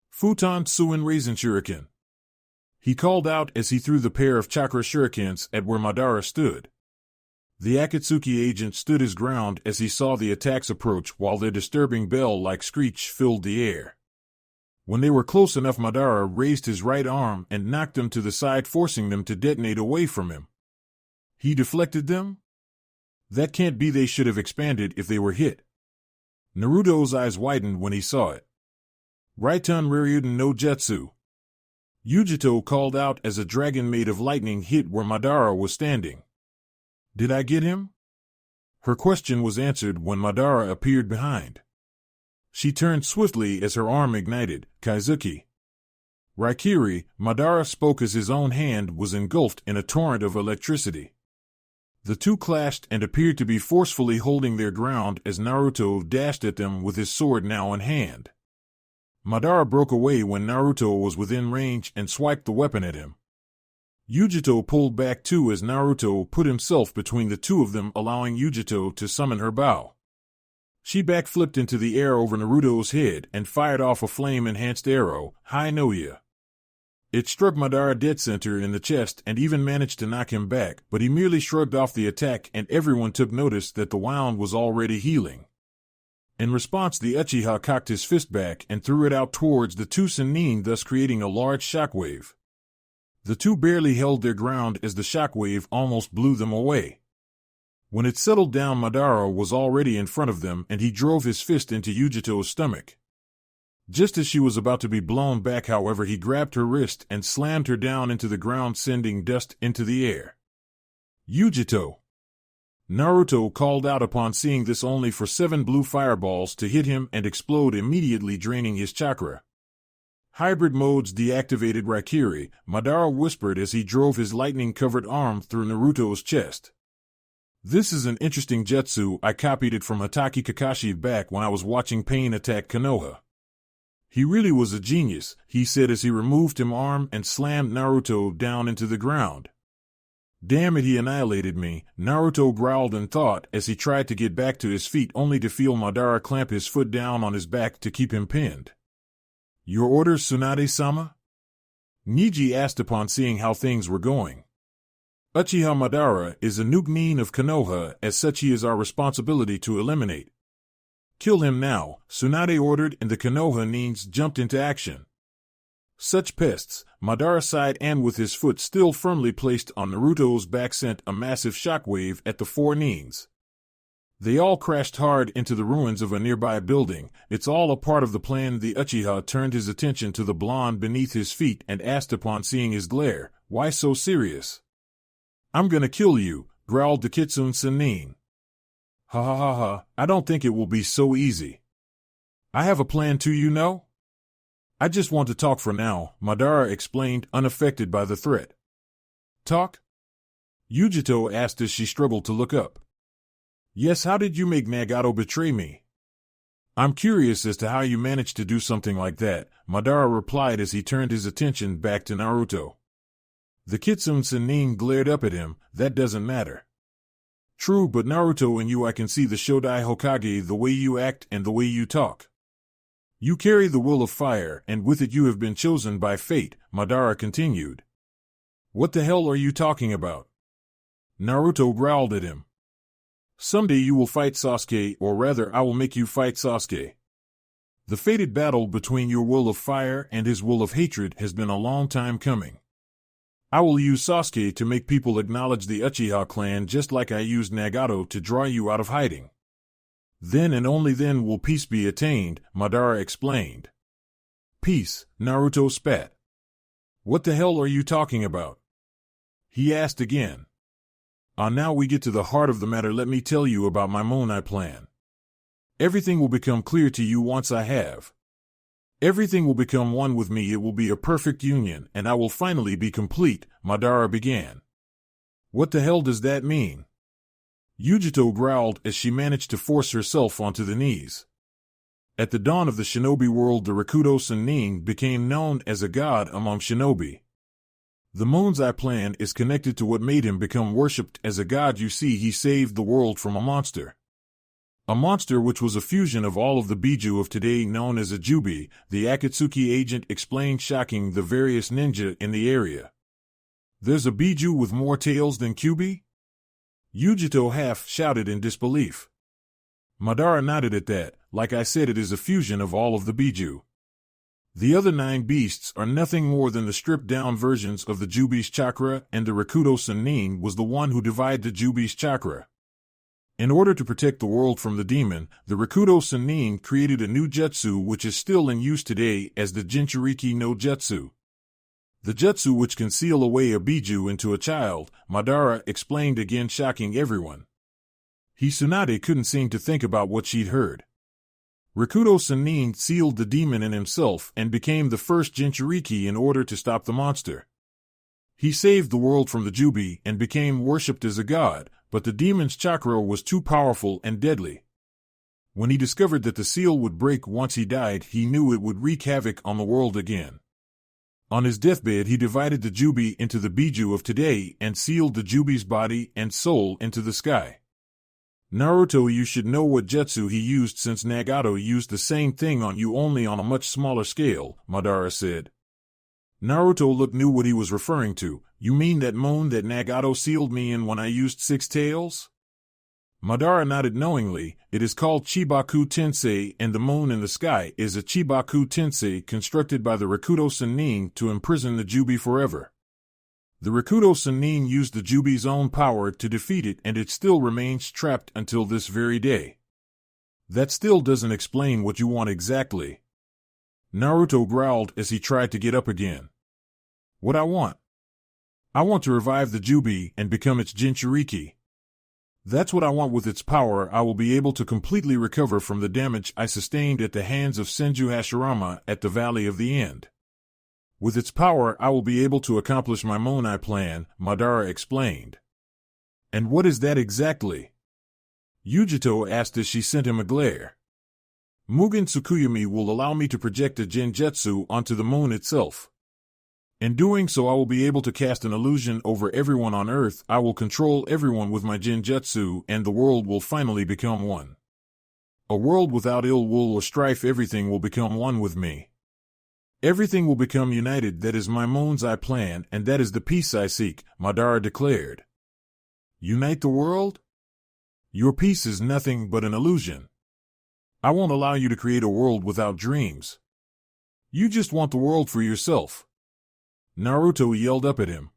Futon Suin Raisin Shuriken. He called out as he threw the pair of chakra shurikens at where Madara stood. The Akatsuki agent stood his ground as he saw the attacks approach while their disturbing bell-like screech filled the air. When they were close enough, Madara raised his right arm and knocked them to the side, forcing them to detonate away from him. He deflected them? That can't be. They should have expanded if they were hit. Naruto's eyes widened when he saw it. Raitun Ryuden no Jutsu. Yujito called out as a dragon made of lightning hit where Madara was standing. Did I get him? Her question was answered when Madara appeared behind. She turned swiftly as her arm ignited. Kaizuki. Raikiri, Madara spoke as his own hand was engulfed in a torrent of electricity. The two clashed and appeared to be forcefully holding their ground as Naruto dashed at them with his sword now in hand. Madara broke away when Naruto was within range and swiped the weapon at him. Yujito pulled back too as Naruto put himself between the two of them, allowing Yujito to summon her bow. She backflipped into the air over Naruto's head and fired off a flame-enhanced arrow, Hai Noia. It struck Madara dead center in the chest and even managed to knock him back, but he merely shrugged off the attack and everyone took notice that the wound was already healing. In response, the Uchiha cocked his fist back and threw it out towards the two Sennin, thus creating a large shockwave. The two barely held their ground as the shockwave almost blew them away. When it settled down, Madara was already in front of them and he drove his fist into Yujito's stomach. Just as she was about to be blown back, however, he grabbed her wrist and slammed her down into the ground, sending dust into the air. Yujito! Naruto called out upon seeing this, only for 7 blue fireballs to hit him and explode, immediately draining his chakra. Hybrid modes deactivated Raikiri, Madara whispered as he drove his lightning-covered arm through Naruto's chest. This is an interesting jutsu. I copied it from Hatake Kakashi back when I was watching Pain attack Konoha. He really was a genius, he said as he removed his arm and slammed Naruto down into the ground. Damn it, he annihilated me, Naruto growled in thought as he tried to get back to his feet only to feel Madara clamp his foot down on his back to keep him pinned. Your orders, Tsunade-sama? Niji asked upon seeing how things were going. Uchiha Madara is a new nin of Konoha, as such he is our responsibility to eliminate. Kill him now, Tsunade ordered, and the Konoha nins jumped into action. Such pests, Madara sighed and with his foot still firmly placed on Naruto's back sent a massive shockwave at the four nins. They all crashed hard into the ruins of a nearby building. It's all a part of the plan. The Uchiha turned his attention to the blonde beneath his feet and asked upon seeing his glare, "Why so serious?" "I'm gonna kill you," growled the Kitsune Sennin. "Ha ha ha ha, I don't think it will be so easy. I have a plan too, you know? I just want to talk for now," Madara explained, unaffected by the threat. "Talk?" Yujito asked as she struggled to look up. "Yes, how did you make Nagato betray me?" "I'm curious as to how you managed to do something like that," Madara replied as he turned his attention back to Naruto. The Kitsune Sennin glared up at him. "That doesn't matter." "True, but Naruto, in you I can see the Shodai Hokage, the way you act and the way you talk. You carry the will of fire, and with it you have been chosen by fate," Madara continued. "What the hell are you talking about?" Naruto growled at him. "Someday you will fight Sasuke, or rather I will make you fight Sasuke. The fated battle between your will of fire and his will of hatred has been a long time coming. I will use Sasuke to make people acknowledge the Uchiha clan just like I used Nagato to draw you out of hiding. Then and only then will peace be attained," Madara explained. "Peace?" Naruto spat. "What the hell are you talking about?" he asked again. Now we get to the heart of the matter. Let me tell you about my Monai plan. Everything will become clear to you once I have. Everything will become one with me. It will be a perfect union, and I will finally be complete," Madara began. "What the hell does that mean?" Yujito growled as she managed to force herself onto the knees. At the dawn of the shinobi world, the Rakudo Sennin became known as a god among shinobi. The Monzai plan is connected to what made him become worshipped as a god. You see, he saved the world from a monster. A monster which was a fusion of all of the Biju of today known as a Jubi, the Akatsuki agent explained, shocking the various ninja in the area. "There's a Biju with more tails than Kyubi?" Yujito half shouted in disbelief. Madara nodded at that. "Like I said, it is a fusion of all of the Biju. The other 9 beasts are nothing more than the stripped-down versions of the Jubi's chakra, and the Rakudo Sennin was the one who divided the Jubi's chakra. In order to protect the world from the demon, the Rakudo Sennin created a new jutsu which is still in use today as the Jinchuriki no Jutsu. The jutsu which can seal away a Biju into a child," Madara explained again, shocking everyone. Tsunade couldn't seem to think about what she'd heard. Rakudo Sennin sealed the demon in himself and became the first Jinchuriki in order to stop the monster. He saved the world from the Jubi and became worshipped as a god, but the demon's chakra was too powerful and deadly. When he discovered that the seal would break once he died, he knew it would wreak havoc on the world again. On his deathbed, he divided the Jubi into the Biju of today and sealed the Jubi's body and soul into the sky. Naruto, you should know what jutsu he used, since Nagato used the same thing on you, only on a much smaller scale," Madara said. Naruto knew what he was referring to. "You mean that moon that Nagato sealed me in when I used 6 tails?" Madara nodded knowingly. "It is called Chibaku Tensei, and the moon in the sky is a Chibaku Tensei constructed by the Rakudo Sennin to imprison the Jubi forever. The Rakudo Sennin used the Jubi's own power to defeat it, and it still remains trapped until this very day." "That still doesn't explain what you want exactly." Naruto growled as he tried to get up again. "What I want? I want to revive the Jubi and become its Jinchuriki. That's what I want. With its power, I will be able to completely recover from the damage I sustained at the hands of Senju Hashirama at the Valley of the End." With its power, I will be able to accomplish my Monai plan, Madara explained. And what is that exactly? Yujito asked as she sent him a glare. Mugen Tsukuyomi will allow me to project a genjutsu onto the moon itself. In doing so, I will be able to cast an illusion over everyone on Earth. I will control everyone with my genjutsu, and the world will finally become one. A world without ill will or strife. Everything will become one with me. Everything will become united. That is my Monzai plan, and that is the peace I seek, Madara declared. Unite the world? Your peace is nothing but an illusion. I won't allow you to create a world without dreams. You just want the world for yourself. Naruto yelled up at him.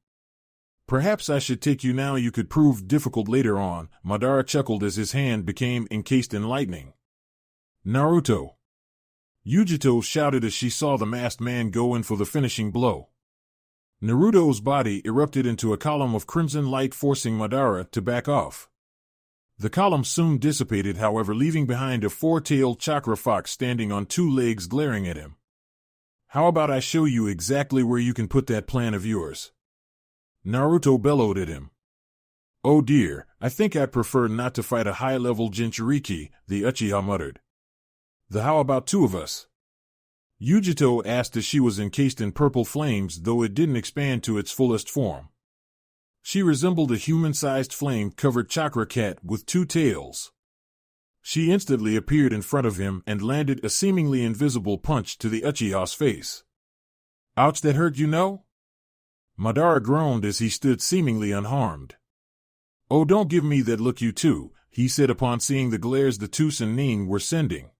Perhaps I should take you now. You could prove difficult later on, Madara chuckled as his hand became encased in lightning. Naruto! Yujito shouted as she saw the masked man go in for the finishing blow. Naruto's body erupted into a column of crimson light, forcing Madara to back off. The column soon dissipated, however, leaving behind a four-tailed chakra fox standing on two legs glaring at him. How about I show you exactly where you can put that plan of yours? Naruto bellowed at him. Oh dear, I think I'd prefer not to fight a high-level Jinchuriki, the Uchiha muttered. How about two of us? Yujito asked as she was encased in purple flames, though it didn't expand to its fullest form. She resembled a human-sized flame-covered chakra cat with two tails. She instantly appeared in front of him and landed a seemingly invisible punch to the Uchiha's face. Ouch, that hurt, you know? Madara groaned as he stood seemingly unharmed. Oh, don't give me that look, you two, he said upon seeing the glares the two Sannin were sending.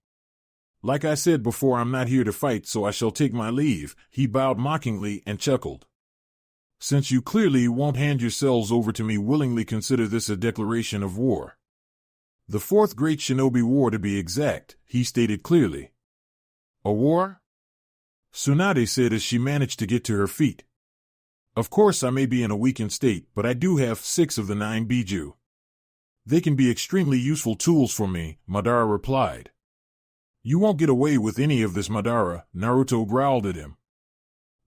Like I said before, I'm not here to fight, so I shall take my leave, he bowed mockingly and chuckled. Since you clearly won't hand yourselves over to me willingly, consider this a declaration of war. The Fourth Great Shinobi War, to be exact, he stated clearly. A war? Tsunade said as she managed to get to her feet. Of course I may be in a weakened state, but I do have 6 of the 9 Biju. They can be extremely useful tools for me, Madara replied. You won't get away with any of this, Madara, Naruto growled at him.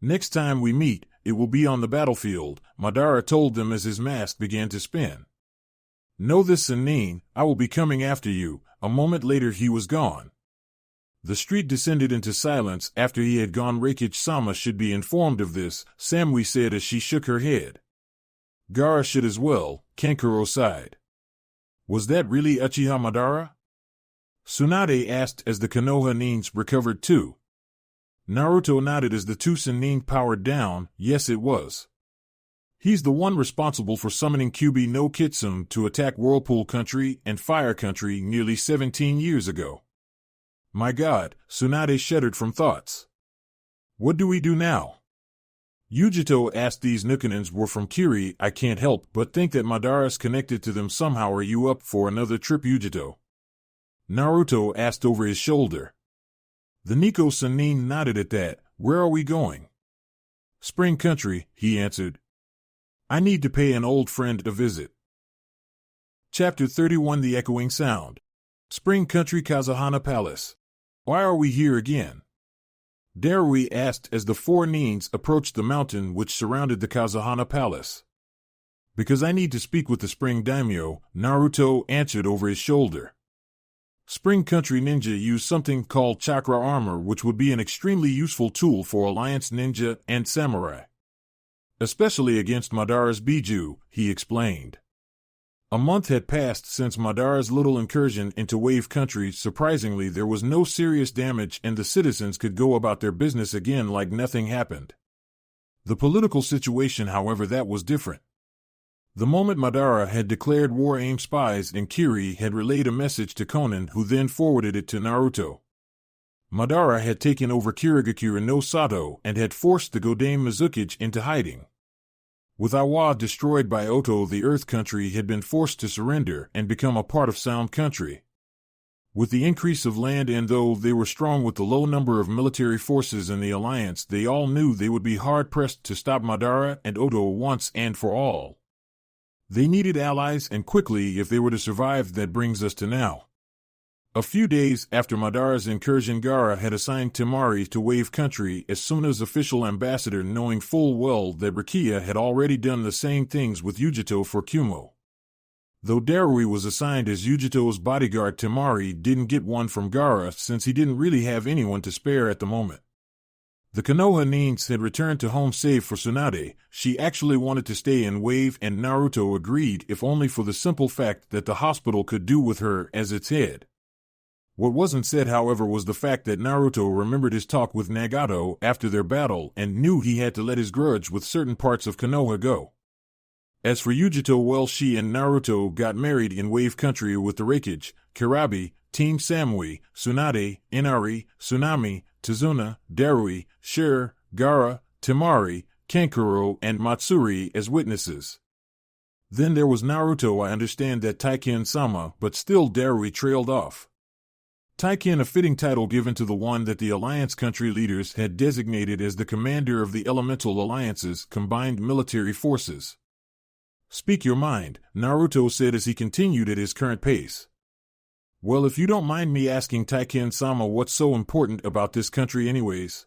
Next time we meet, it will be on the battlefield, Madara told them as his mask began to spin. Know this, Sannin, I will be coming after you. A moment later he was gone. The street descended into silence. After he had gone, Reikich-sama should be informed of this, Samui said as she shook her head. Gaara should as well, Kankuro sighed. Was that really Uchiha Madara? Tsunade asked as the Konoha Nins recovered too. Naruto nodded as the two Sannin powered down. Yes, it was. He's the one responsible for summoning Kyuubi no Kitsune to attack Whirlpool Country and Fire Country nearly 17 years ago. My God, Tsunade shuddered from thoughts. What do we do now? Yujito asked. These Nukanins were from Kiri. I can't help but think that Madara's connected to them somehow. Are you up for another trip, Yujito? Naruto asked over his shoulder. The Nico Sannin nodded at that. Where are we going? Spring Country, he answered. I need to pay an old friend a visit. Chapter 31 The Echoing Sound. Spring Country, Kazuhana Palace. Why are we here again? Darui asked as the 4 Nins approached the mountain which surrounded the Kazuhana Palace. Because I need to speak with the Spring Daimyo, Naruto answered over his shoulder. Spring Country Ninja use something called chakra armor, which would be an extremely useful tool for Alliance Ninja and Samurai. Especially against Madara's Biju, he explained. A month had passed since Madara's little incursion into Wave Country. Surprisingly, there was no serious damage and the citizens could go about their business again like nothing happened. The political situation, however, that was different. The moment Madara had declared war, AIM spies in Kiri had relayed a message to Konan, who then forwarded it to Naruto. Madara had taken over Kirigakure no Sato and had forced the Godame Mizukage into hiding. With Awa destroyed by Oto, the Earth Country had been forced to surrender and become a part of Sound Country. With the increase of land, and though they were strong with the low number of military forces in the alliance, they all knew they would be hard-pressed to stop Madara and Oto once and for all. They needed allies, and quickly, if they were to survive. That brings us to now. A few days after Madara's incursion, Gaara had assigned Temari to Wave Country as soon as official ambassador, knowing full well that Rukia had already done the same things with Yujito for Kumo. Though Darui was assigned as Yujito's bodyguard, Temari didn't get one from Gaara since he didn't really have anyone to spare at the moment. The Konoha Nines had returned to home save for Tsunade. She actually wanted to stay in Wave, and Naruto agreed, if only for the simple fact that the hospital could do with her as its head. What wasn't said, however, was the fact that Naruto remembered his talk with Nagato after their battle and knew he had to let his grudge with certain parts of Konoha go. As for Yujito, well, she and Naruto got married in Wave Country with the Reikage, Kirabi, Team Samui, Tsunade, Inari, Tsunami, Tazuna, Darui, Shir, Gaara, Temari, Kankuro, and Matsuri as witnesses. Then there was Naruto. I understand that Taiken-sama, but still Darui trailed off. Taiken, a fitting title given to the one that the Alliance country leaders had designated as the commander of the Elemental Alliance's combined military forces. Speak your mind, Naruto said as he continued at his current pace. Well, if you don't mind me asking, Taiken-sama, what's so important about this country anyways?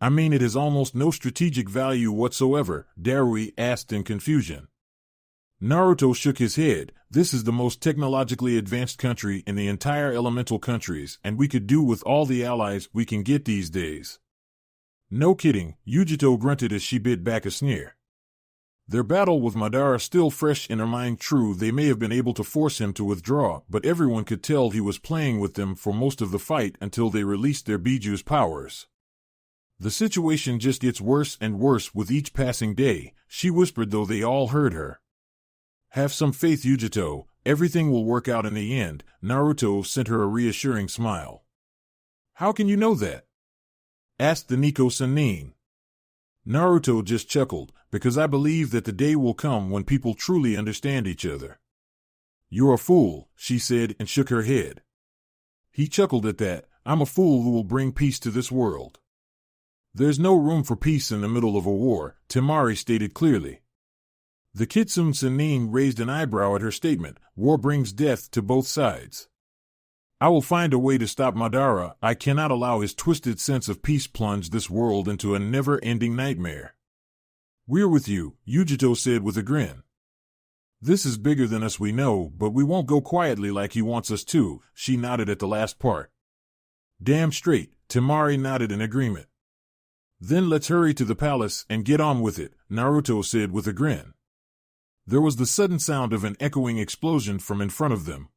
I mean, it has almost no strategic value whatsoever, Darui asked in confusion. Naruto shook his head. This is the most technologically advanced country in the entire elemental countries, and we could do with all the allies we can get these days. No kidding, Yujito grunted as she bit back a sneer. Their battle with Madara still fresh in her mind. True, they may have been able to force him to withdraw, but everyone could tell he was playing with them for most of the fight until they released their Biju's powers. The situation just gets worse and worse with each passing day, she whispered, though they all heard her. Have some faith, Yujito, everything will work out in the end. Naruto sent her a reassuring smile. How can you know that? Asked the Nico Sannin. Naruto just chuckled, because I believe that the day will come when people truly understand each other. You're a fool, she said and shook her head. He chuckled at that. I'm a fool who will bring peace to this world. There's no room for peace in the middle of a war, Temari stated clearly. The Kitsune Sannin raised an eyebrow at her statement. War brings death to both sides. I will find a way to stop Madara. I cannot allow his twisted sense of peace plunge this world into a never-ending nightmare. We're with you, Yujito said with a grin. This is bigger than us, we know, but we won't go quietly like he wants us to. She nodded at the last part. Damn straight, Temari nodded in agreement. Then let's hurry to the palace and get on with it, Naruto said with a grin. There was the sudden sound of an echoing explosion from in front of them.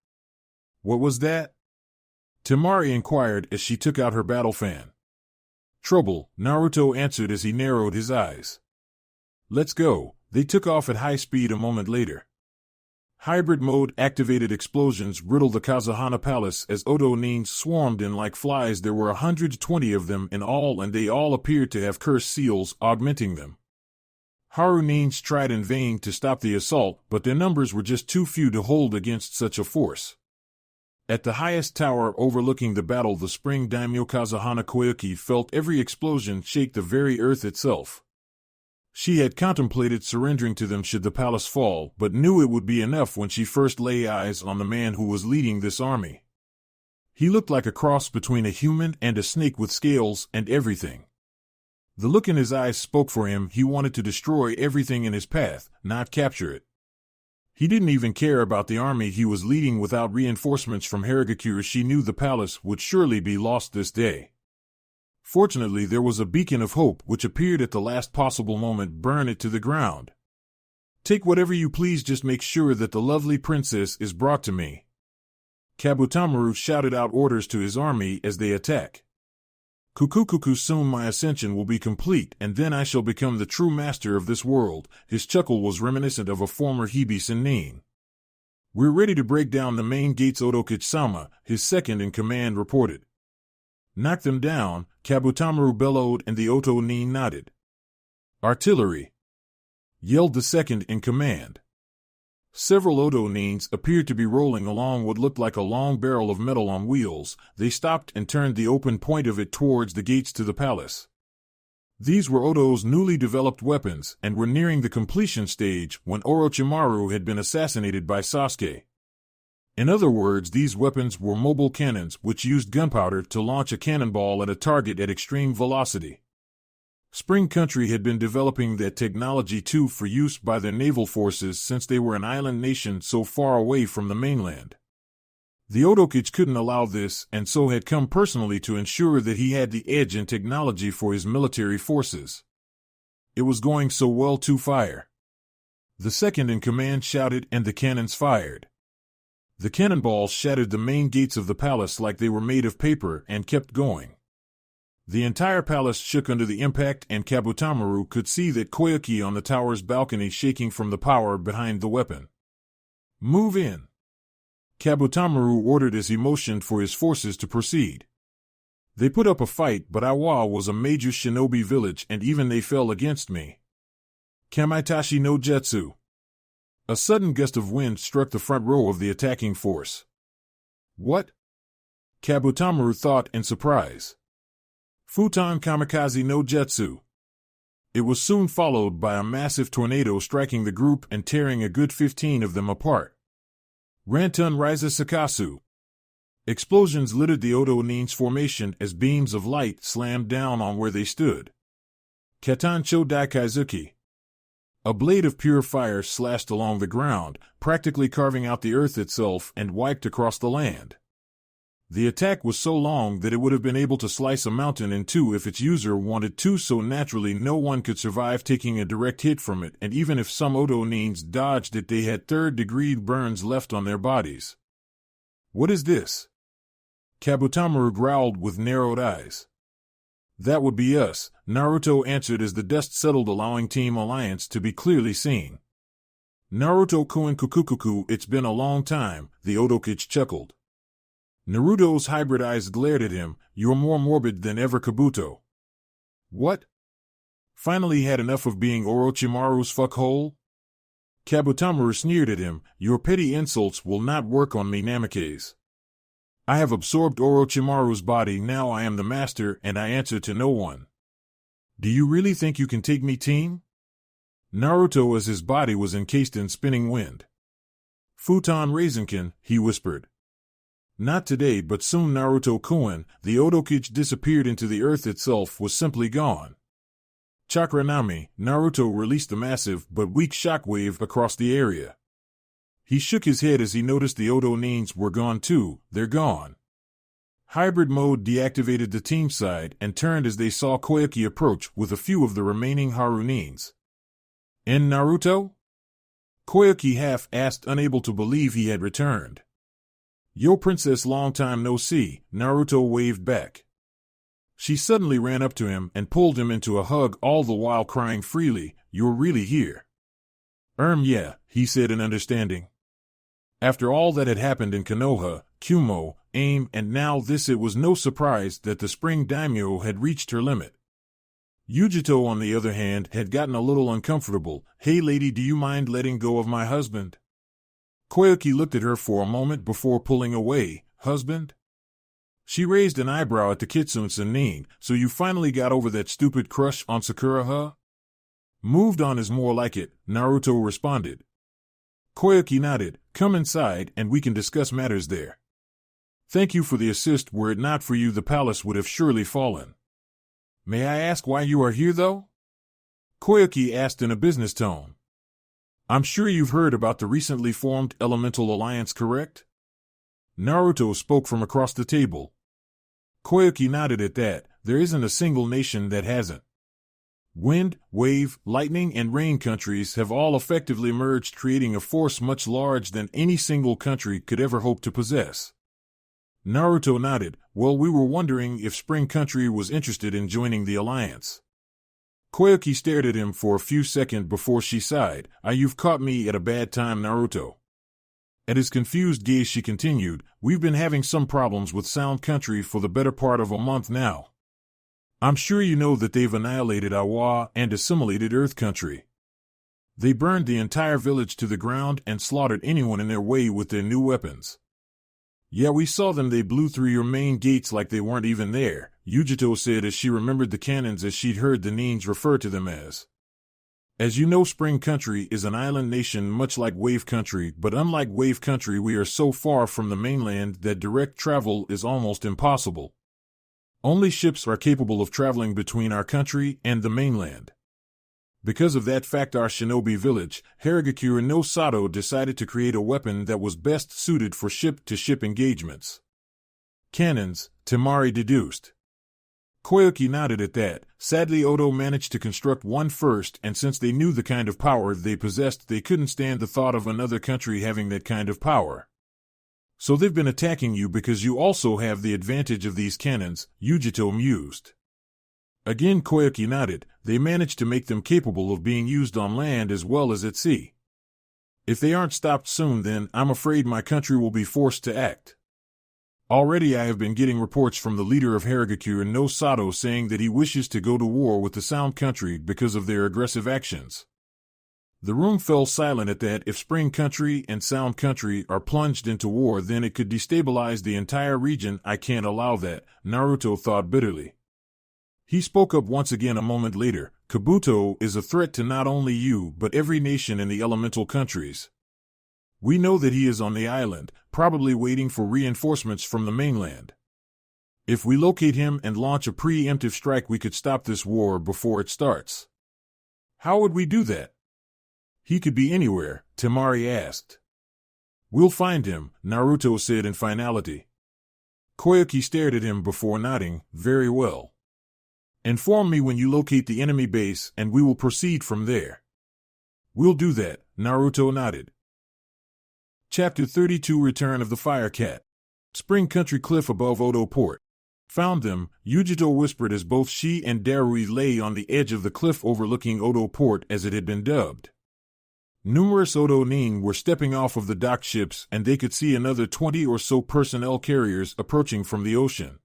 What was that? Temari inquired as she took out her battle fan. Trouble, Naruto answered as he narrowed his eyes. Let's go. They took off at high speed a moment later. Hybrid mode activated explosions riddled the Kazuhana Palace as Odo Nines swarmed in like flies. There were 120 of them in all, and they all appeared to have curse seals augmenting them. Haru Nines tried in vain to stop the assault, but their numbers were just too few to hold against such a force. At the highest tower overlooking the battle, the spring daimyo Kazuhana Koyuki felt every explosion shake the very earth itself. She had contemplated surrendering to them should the palace fall, but knew it would be enough when she first lay eyes on the man who was leading this army. He looked like a cross between a human and a snake with scales and everything. The look in his eyes spoke for him. He wanted to destroy everything in his path, not capture it. He didn't even care about the army he was leading. Without reinforcements from Harigakure, she knew the palace would surely be lost this day. Fortunately, there was a beacon of hope which appeared at the last possible moment. Burn it to the ground. Take whatever you please, just make sure that the lovely princess is brought to me. Kabutamaru shouted out orders to his army as they attack. Kukukuku, soon my ascension will be complete, and then I shall become the true master of this world. His chuckle was reminiscent of a former Hibi Sennin. We're ready to break down the main gates, Odokichi-sama, his second in command reported. Knock them down, Kabutamaru bellowed, and the Oto Nin nodded. Artillery! Yelled the second in command. Several Odo Nins appeared to be rolling along what looked like a long barrel of metal on wheels. They stopped and turned the open point of it towards the gates to the palace. These were Odo's newly developed weapons and were nearing the completion stage when Orochimaru had been assassinated by Sasuke. In other words, these weapons were mobile cannons which used gunpowder to launch a cannonball at a target at extreme velocity. Spring Country had been developing that technology too for use by their naval forces since they were an island nation so far away from the mainland. The Otokage couldn't allow this and so had come personally to ensure that he had the edge in technology for his military forces. It was going so well to fire. The second in command shouted and the cannons fired. The cannonballs shattered the main gates of the palace like they were made of paper and kept going. The entire palace shook under the impact and Kabutamaru could see that Koyuki on the tower's balcony shaking from the power behind the weapon. "Move in," Kabutamaru ordered as he motioned for his forces to proceed. They put up a fight, but Awa was a major shinobi village and even they fell against me. Kamaitashi no Jetsu. A sudden gust of wind struck the front row of the attacking force. "What?" Kabutamaru thought in surprise. Futon Kamikaze no Jetsu. It was soon followed by a massive tornado striking the group and tearing a good 15 of them apart. Rantun Riza Sakasu. Explosions littered the Oto-nin's formation as beams of light slammed down on where they stood. Katancho Daikaizuki. A blade of pure fire slashed along the ground, practically carving out the earth itself and wiped across the land. The attack was so long that it would have been able to slice a mountain in two if its user wanted to, so naturally no one could survive taking a direct hit from it, and even if some Oto-nins dodged it, they had third-degree burns left on their bodies. "What is this?" Kabutamaru growled with narrowed eyes. "That would be us," Naruto answered as the dust settled, allowing Team Alliance to be clearly seen. "Naruto Kuin Kukukuku, it's been a long time," the Otokage chuckled. Naruto's hybrid eyes glared at him. "You're more morbid than ever, Kabuto." "What? Finally had enough of being Orochimaru's fuckhole?" Kabutamaru sneered at him. "Your petty insults will not work on me, Namikaze. I have absorbed Orochimaru's body, now I am the master and I answer to no one. Do you really think you can take me, team?" Naruto, as his body was encased in spinning wind. "Futon Raisinkin," he whispered. "Not today, but soon, Naruto Kuin." The Otokage disappeared into the earth itself, was simply gone. Chakra Nami, Naruto released a massive but weak shockwave across the area. He shook his head as he noticed the Oto-nins were gone too. "They're gone." Hybrid mode deactivated the team side and turned as they saw Koyuki approach with a few of the remaining Harunins. "And Naruto?" Koyuki half-asked, unable to believe he had returned. "Yo, princess, long time no see," Naruto waved back. She suddenly ran up to him and pulled him into a hug, all the while crying freely. "You're really here?" Yeah," he said in understanding. After all that had happened in Konoha, Kumo, AIM, and now this, it was no surprise that the Spring Daimyo had reached her limit. Yujito, on the other hand, had gotten a little uncomfortable. "Hey lady, do you mind letting go of my husband?" Koyuki looked at her for a moment before pulling away. "Husband?" She raised an eyebrow at the Kitsune-nin. "So you finally got over that stupid crush on Sakura, huh?" "Moved on is more like it," Naruto responded. Koyuki nodded. "Come inside and we can discuss matters there. Thank you for the assist. Were it not for you, the palace would have surely fallen." "May I ask why you are here, though?" Koyuki asked in a business tone. "I'm sure you've heard about the recently formed Elemental Alliance, correct?" Naruto spoke from across the table. Koyuki nodded at that. "There isn't a single nation that hasn't. Wind, wave, lightning, and rain countries have all effectively merged, creating a force much larger than any single country could ever hope to possess." Naruto nodded. "Well, we were wondering if Spring Country was interested in joining the alliance." Koyuki stared at him for a few seconds before she sighed. You've caught me at a bad time, Naruto." At his confused gaze she continued, "We've been having some problems with Sound Country for the better part of a month now. I'm sure you know that they've annihilated Awa and assimilated Earth Country. They burned the entire village to the ground and slaughtered anyone in their way with their new weapons." "Yeah, we saw them. They blew through your main gates like they weren't even there," Yujito said as she remembered the cannons as she'd heard the nins refer to them as. As you know, Spring Country is an island nation much like Wave Country, but unlike Wave Country, we are so far from the mainland that direct travel is almost impossible. Only ships are capable of traveling between our country and the mainland. Because of that fact, our shinobi village, Harigakure no Sato, decided to create a weapon that was best suited for ship-to-ship engagements. Cannons, Temari deduced. Koyuki nodded at that. Sadly, Odo managed to construct one first, and since they knew the kind of power they possessed, they couldn't stand the thought of another country having that kind of power. So they've been attacking you because you also have the advantage of these cannons, Yujito mused. Again, Koyuki nodded. They managed to make them capable of being used on land as well as at sea. If they aren't stopped soon, then I'm afraid my country will be forced to act. Already I have been getting reports from the leader of Harigakure no Sato saying that he wishes to go to war with the Sound Country because of their aggressive actions. The room fell silent at that. If Spring Country and Sound Country are plunged into war, then it could destabilize the entire region. I can't allow that, Naruto thought bitterly. He spoke up once again a moment later. Kabuto is a threat to not only you but every nation in the elemental countries. We know that he is on the island, probably waiting for reinforcements from the mainland. If we locate him and launch a preemptive strike, we could stop this war before it starts. How would we do that? He could be anywhere, Temari asked. We'll find him, Naruto said in finality. Koyuki stared at him before nodding. Very well. Inform me when you locate the enemy base and we will proceed from there. We'll do that, Naruto nodded. Chapter 32 Return of the Fire Cat. Spring Country cliff above Odo Port. Found them, Yujito whispered as both she and Darui lay on the edge of the cliff overlooking Odo Port as it had been dubbed. Numerous Odo Nin were stepping off of the docked ships, and they could see another 20 or so personnel carriers approaching from the ocean.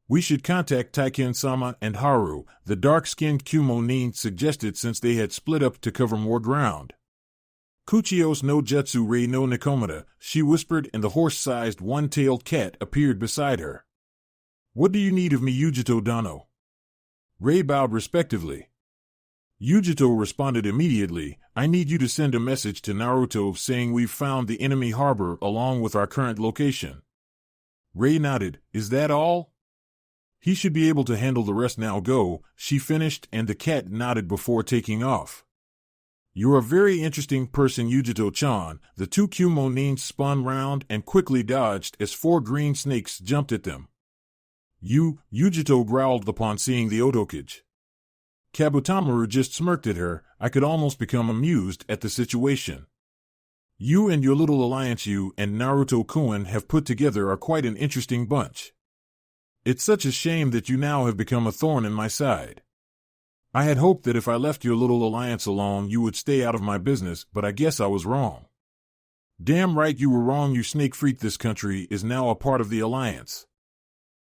We should contact Taiken-sama and Haru, the dark-skinned Kumo Nin suggested, since they had split up to cover more ground. Kuchios no Jutsu Rei no Nikomata, she whispered, and the horse-sized one-tailed cat appeared beside her. What do you need of me, Yujito Dano? Rei bowed respectively. Yujito responded immediately, I need you to send a message to Naruto saying we've found the enemy harbor along with our current location. Rei nodded, is that all? He should be able to handle the rest now. Go, she finished, and the cat nodded before taking off. You're a very interesting person, Yujito-chan. The two Kumo Nins spun round and quickly dodged as 4 green snakes jumped at them. Yujito growled upon seeing the Otokage. Kabutamaru just smirked at her. I could almost become amused at the situation. You and your little alliance you and Naruto-kun have put together are quite an interesting bunch. It's such a shame that you now have become a thorn in my side. I had hoped that if I left your little alliance alone you would stay out of my business, but I guess I was wrong. Damn right you were wrong, you snake freak. This country is now a part of the alliance.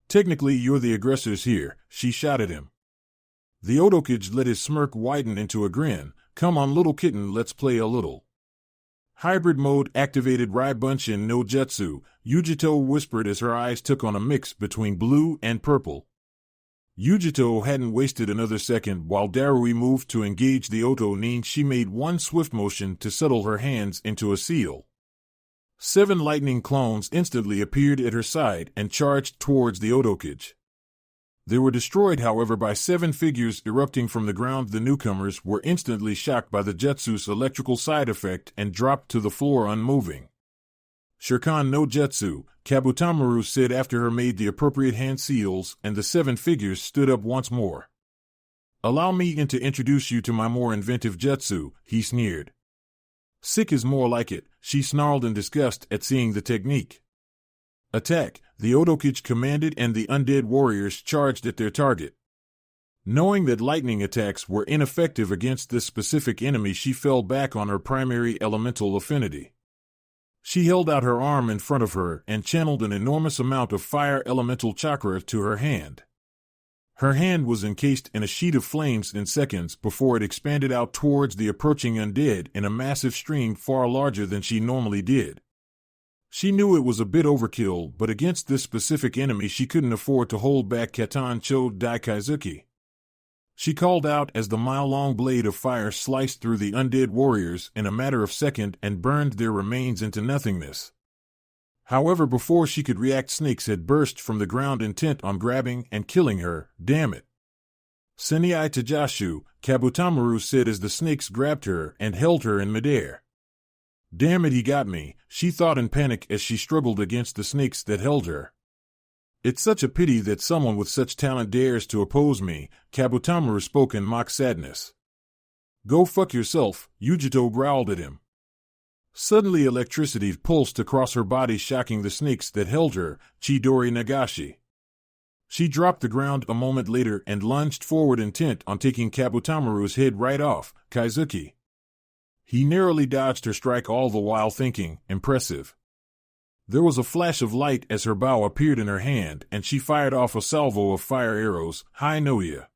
Technically you're the aggressors here, she shot at him. The Otokage let his smirk widen into a grin. Come on little kitten, let's play a little. Hybrid mode activated. Raibunshin no Jutsu, Yujito whispered as her eyes took on a mix between blue and purple. Yujito hadn't wasted another second. While Darui moved to engage the Oto Nin, she made one swift motion to settle her hands into a seal. 7 lightning clones instantly appeared at her side and charged towards the Otokage. They were destroyed, however, by 7 figures erupting from the ground. The newcomers were instantly shocked by the Jutsu's electrical side effect and dropped to the floor unmoving. Shirkan no Jutsu, Kabutamaru said after her made the appropriate hand seals, and the 7 figures stood up once more. Allow me to introduce you to my more inventive jutsu, he sneered. Sick is more like it, she snarled in disgust at seeing the technique. Attack, the Otokage commanded, and the undead warriors charged at their target. Knowing that lightning attacks were ineffective against this specific enemy, she fell back on her primary elemental affinity. She held out her arm in front of her and channeled an enormous amount of fire elemental chakra to her hand. Her hand was encased in a sheet of flames in seconds before it expanded out towards the approaching undead in a massive stream far larger than she normally did. She knew it was a bit overkill, but against this specific enemy she couldn't afford to hold back. Katan Cho Daikaizuki. she called out as the mile-long blade of fire sliced through the undead warriors in a matter of seconds and burned their remains into nothingness. However, before she could react, snakes had burst from the ground intent on grabbing and killing her. Damn it. Senai Tajashu, Kabutamaru said as the snakes grabbed her and held her in midair. Damn it, he got me, she thought in panic as she struggled against the snakes that held her. It's such a pity that someone with such talent dares to oppose me, Kabutamaru spoke in mock sadness. Go fuck yourself, Yujito growled at him. Suddenly electricity pulsed across her body, shocking the snakes that held her, Chidori Nagashi. She dropped the ground a moment later and lunged forward intent on taking Kabutamaru's head right off, Kaizuki. He narrowly dodged her strike, all the while thinking, impressive. There was a flash of light as her bow appeared in her hand, and she fired off a salvo of fire arrows, Hai Noya.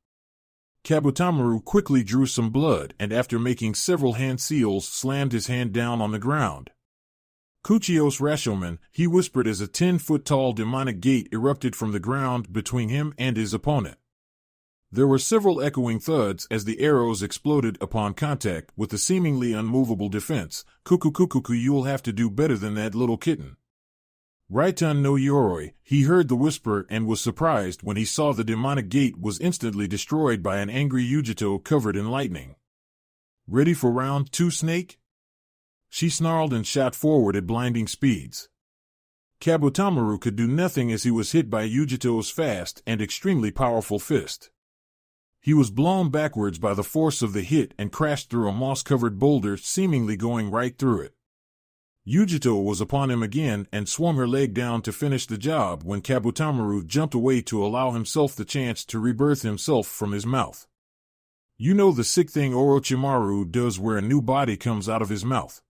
Kabutamaru quickly drew some blood and after making several hand seals slammed his hand down on the ground. Kuchios Rashomon, he whispered as a 10-foot-tall demonic gate erupted from the ground between him and his opponent. There were several echoing thuds as the arrows exploded upon contact with the seemingly unmovable defense. Kuku, you'll have to do better than that, little kitten. Raiton no Yoroi, he heard the whisper and was surprised when he saw the demonic gate was instantly destroyed by an angry Yujito covered in lightning. Ready for round 2, Snake? She snarled and shot forward at blinding speeds. Kabutamaru could do nothing as he was hit by Yujito's fast and extremely powerful fist. He was blown backwards by the force of the hit and crashed through a moss-covered boulder, seemingly going right through it. Yujito was upon him again and swung her leg down to finish the job when Kabutamaru jumped away to allow himself the chance to rebirth himself from his mouth. You know the sick thing Orochimaru does where a new body comes out of his mouth?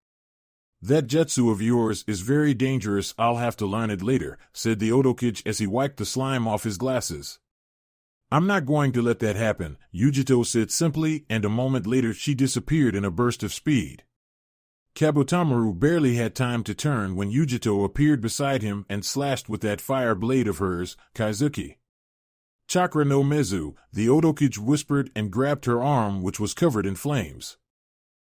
That jutsu of yours is very dangerous, I'll have to learn it later, said the Otokage as he wiped the slime off his glasses. I'm not going to let that happen, Yujito said simply, and a moment later she disappeared in a burst of speed. Kabutamaru barely had time to turn when Yujito appeared beside him and slashed with that fire blade of hers, Kaizuki. Chakra no Mezu, the Otokage whispered and grabbed her arm, which was covered in flames.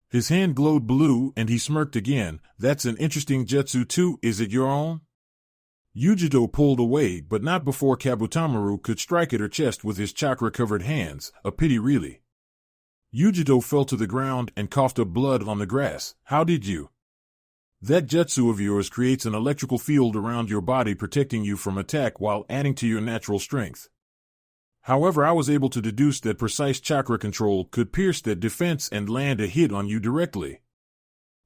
His hand glowed blue and he smirked again. That's an interesting jutsu too, is it your own? Yujito pulled away, but not before Kabutamaru could strike at her chest with his chakra-covered hands, a pity really. Yujito fell to the ground and coughed up blood on the grass. How did you? That jutsu of yours creates an electrical field around your body, protecting you from attack while adding to your natural strength. However, I was able to deduce that precise chakra control could pierce that defense and land a hit on you directly.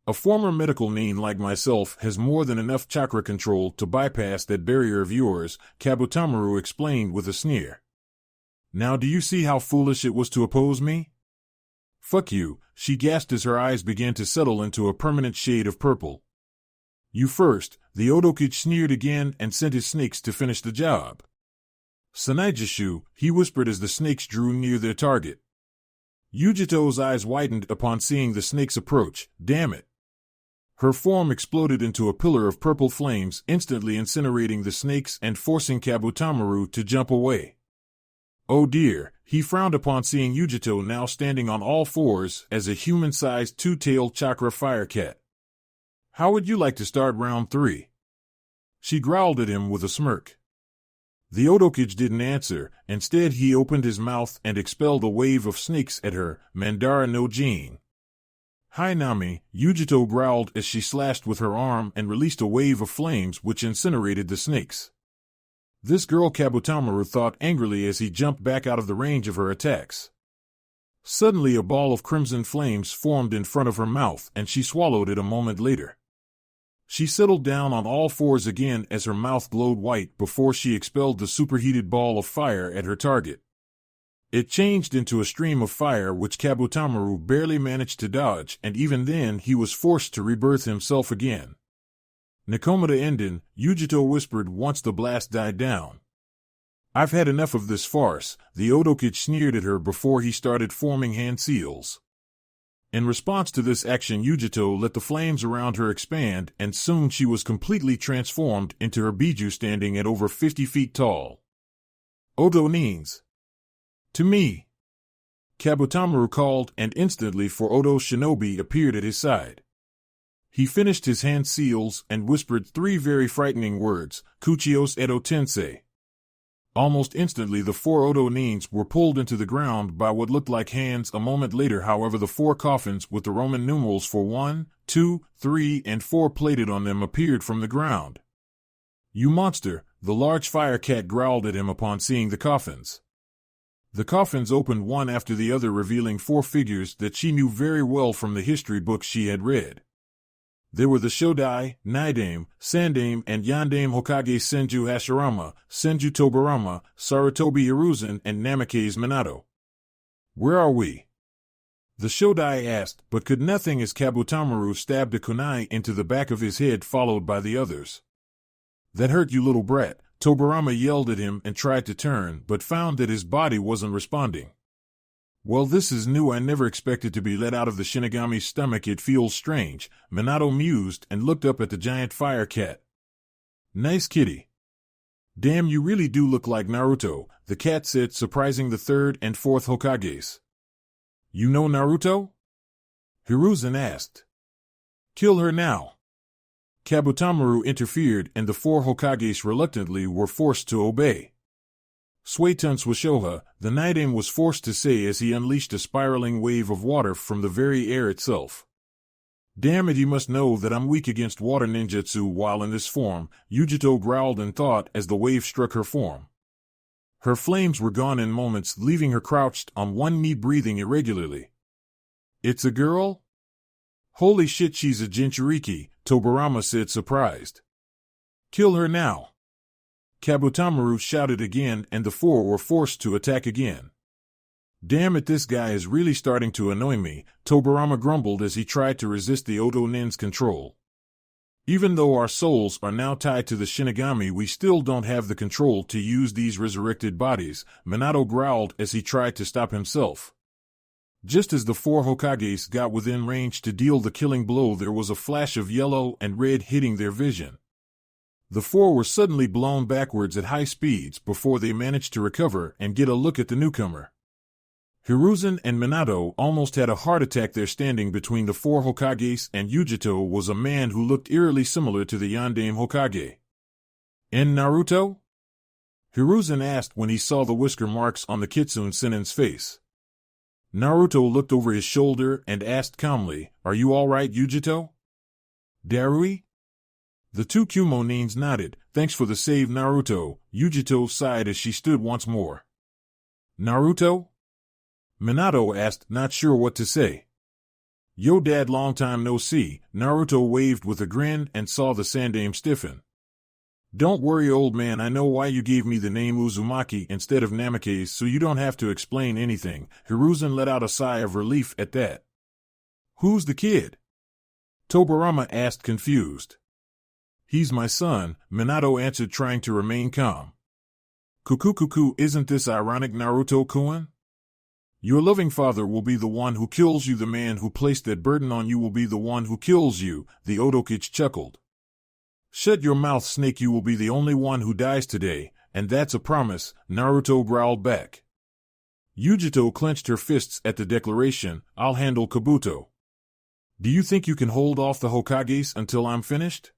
A former medical nin like myself has more than enough chakra control to bypass that barrier of yours, Kabutamaru explained with a sneer. Now do you see how foolish it was to oppose me? Fuck you, she gasped as her eyes began to settle into a permanent shade of purple. You first, the Otokage sneered again and sent his snakes to finish the job. Sanaijishu, he whispered as the snakes drew near their target. Yujito's eyes widened upon seeing the snakes approach. Damn it. Her form exploded into a pillar of purple flames, instantly incinerating the snakes and forcing Kabutamaru to jump away. Oh dear, he frowned upon seeing Yujito now standing on all fours as a human-sized two-tailed chakra fire cat. How would you like to start round 3? She growled at him with a smirk. The Otokage didn't answer. Instead he opened his mouth and expelled a wave of snakes at her, Mandara no Jin. Hi Nami, Yujito growled as she slashed with her arm and released a wave of flames which incinerated the snakes. This girl, Kabutamaru thought angrily as he jumped back out of the range of her attacks. Suddenly a ball of crimson flames formed in front of her mouth and she swallowed it a moment later. She settled down on all fours again as her mouth glowed white before she expelled the superheated ball of fire at her target. It changed into a stream of fire which Kabutamaru barely managed to dodge, and even then he was forced to rebirth himself again. Nakomata Enden, Yujito whispered once the blast died down. I've had enough of this farce, the Otokage sneered at her before he started forming hand seals. In response to this action, Yujito let the flames around her expand, and soon she was completely transformed into her Biju, standing at over 50 feet tall. Odo Nins. To me. Kabutamaru called, and instantly for Odo Shinobi appeared at his side. He finished his hand seals and whispered 3 very frightening words, Kuchios Edo Tensei. Almost instantly the 4 Odo nins were pulled into the ground by what looked like hands. A moment later, however, the 4 coffins with the Roman numerals for 1, 2, 3, and 4 plated on them appeared from the ground. "You monster," the large fire cat growled at him upon seeing the coffins. The coffins opened one after the other, revealing 4 figures that she knew very well from the history books she had read. They were the Shodai, Naidame, Sandame, and Yandame Hokage Senju Hashirama, Senju Tobarama, Sarutobi Hiruzen, and Namikaze Minato. "Where are we?" the Shodai asked, but could nothing as Kabutamaru stabbed a kunai into the back of his head, followed by the others. "That hurt, you little brat," Tobarama yelled at him and tried to turn, but found that his body wasn't responding. "Well, this is new. I never expected to be let out of the Shinigami's stomach. It feels strange," Minato mused and looked up at the giant fire cat. "Nice kitty." "Damn, you really do look like Naruto," the cat said, surprising the 3rd and 4th Hokages. "You know Naruto?" Hiruzen asked. "Kill her now." Kabutamaru interfered, and the 4 Hokages reluctantly were forced to obey. Suetun Swashoha, the Naidame was forced to say as he unleashed a spiraling wave of water from the very air itself. "Damn it, you must know that I'm weak against water ninjutsu while in this form," Yujito growled in thought as the wave struck her form. Her flames were gone in moments, leaving her crouched on one knee breathing irregularly. "It's a girl?" "Holy shit, she's a Jinchuriki," Tobarama said, surprised. "Kill her now." Kabutamaru shouted again, and the 4 were forced to attack again. "Damn it, this guy is really starting to annoy me," Tobarama grumbled as he tried to resist the Odo nin's control. "Even though our souls are now tied to the Shinigami, we still don't have the control to use these resurrected bodies," Minato growled as he tried to stop himself. Just as the 4 Hokages got within range to deal the killing blow, there was a flash of yellow and red hitting their vision. The 4 were suddenly blown backwards at high speeds before they managed to recover and get a look at the newcomer. Hiruzen and Minato almost had a heart attack there. Standing between the 4 Hokages and Yujito was a man who looked eerily similar to the Yandame Hokage. "In Naruto?" Hiruzen asked when he saw the whisker marks on the Kitsune Sennin's face. Naruto looked over his shoulder and asked calmly, "Are you all right, Yujito?" "Darui?" The 2 Kumo nins nodded. "Thanks for the save, Naruto," Yujito sighed as she stood once more. "Naruto?" Minato asked, not sure what to say. "Yo dad, long time no see," Naruto waved with a grin and saw the Sandame stiffen. "Don't worry, old man, I know why you gave me the name Uzumaki instead of Namikaze, so you don't have to explain anything." Hiruzen let out a sigh of relief at that. "Who's the kid?" Tobarama asked, confused. "He's my son," Minato answered, trying to remain calm. Kuku, isn't this ironic, Naruto-kun? Your loving father will be the one who kills you. The man who placed that burden on you will be the one who kills you," the Odokichi chuckled. "Shut your mouth, snake, you will be the only one who dies today, and that's a promise," Naruto growled back. Yujito clenched her fists at the declaration, "I'll handle Kabuto." "Do you think you can hold off the Hokages until I'm finished?"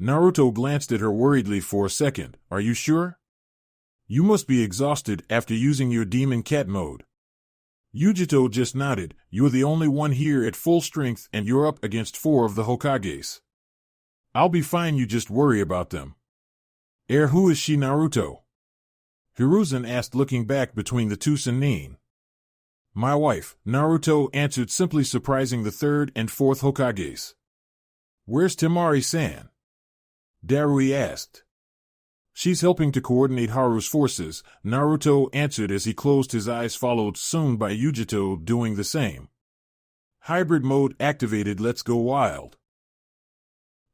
Naruto glanced at her worriedly for a second. "Are you sure? You must be exhausted after using your demon cat mode." Yujito just nodded. "You're the only one here at full strength and you're up against 4 of the Hokages." "I'll be fine, you just worry about them." Who is she, Naruto?" Hiruzen asked, looking back between the 2 Sennin. "My wife," Naruto answered simply, surprising the 3rd and 4th Hokages. "Where's Temari-san?" Darui asked. "She's helping to coordinate Haru's forces," Naruto answered as he closed his eyes, followed soon by Yujito doing the same. Hybrid mode activated. Let's go wild.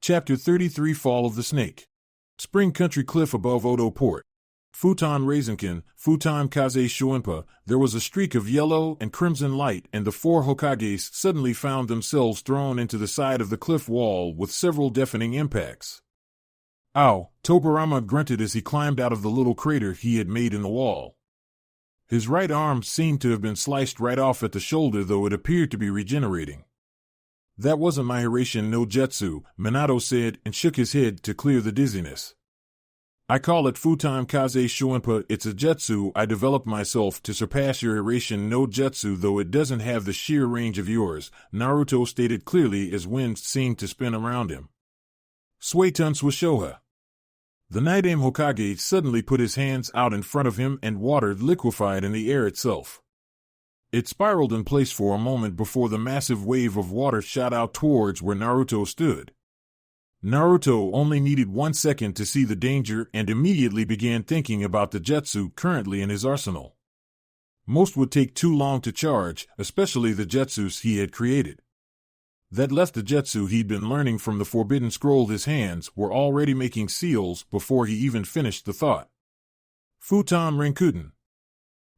Chapter 33, Fall of the Snake. Spring Country Cliff above Odo Port. Futon Reizenkan, Futon Kaze Shuenpa. There was a streak of yellow and crimson light, and the 4 Hokages suddenly found themselves thrown into the side of the cliff wall with several deafening impacts. "Ow!" Tobarama grunted as he climbed out of the little crater he had made in the wall. His right arm seemed to have been sliced right off at the shoulder, though it appeared to be regenerating. That wasn't my Hiraition no Jutsu, Minato said and shook his head to clear the dizziness. I call it Futan Kaze Shuenpa. It's a jutsu I developed myself to surpass your Hiraition no Jutsu, though it doesn't have the sheer range of yours, Naruto stated clearly as wind seemed to spin around him. Suetun Swishoha. The Naidame Hokage suddenly put his hands out in front of him and water liquefied in the air itself. It spiraled in place for a moment before the massive wave of water shot out towards where Naruto stood. Naruto only needed 1 second to see the danger and immediately began thinking about the jutsu currently in his arsenal. Most would take too long to charge, especially the jutsus he had created. That left the jutsu he'd been learning from the Forbidden Scroll. His hands were already making seals before he even finished the thought. Futon Renkuden.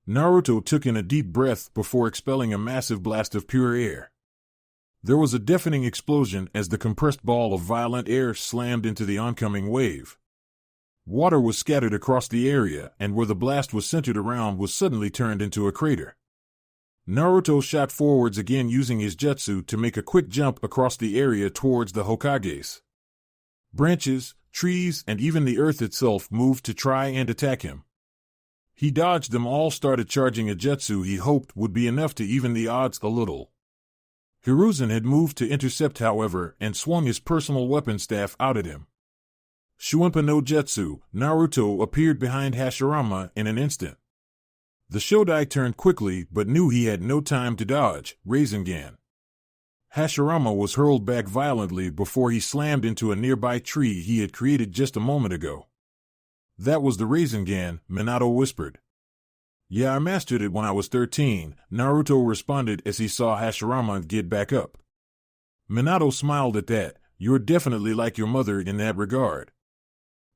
Naruto took in a deep breath before expelling a massive blast of pure air. There was a deafening explosion as the compressed ball of violent air slammed into the oncoming wave. Water was scattered across the area, and where the blast was centered around was suddenly turned into a crater. Naruto shot forwards again using his jutsu to make a quick jump across the area towards the Hokages. Branches, trees, and even the earth itself moved to try and attack him. He dodged them all, started charging a jutsu he hoped would be enough to even the odds a little. Hiruzen had moved to intercept, however, and swung his personal weapon staff out at him. Shuenpa no Jutsu, Naruto appeared behind Hashirama in an instant. The Shodai turned quickly but knew he had no time to dodge, Rasengan. Hashirama was hurled back violently before he slammed into a nearby tree he had created just a moment ago. That was the Rasengan, Minato whispered. Yeah, I mastered it when I was 13, Naruto responded as he saw Hashirama get back up. Minato smiled at that. You're definitely like your mother in that regard.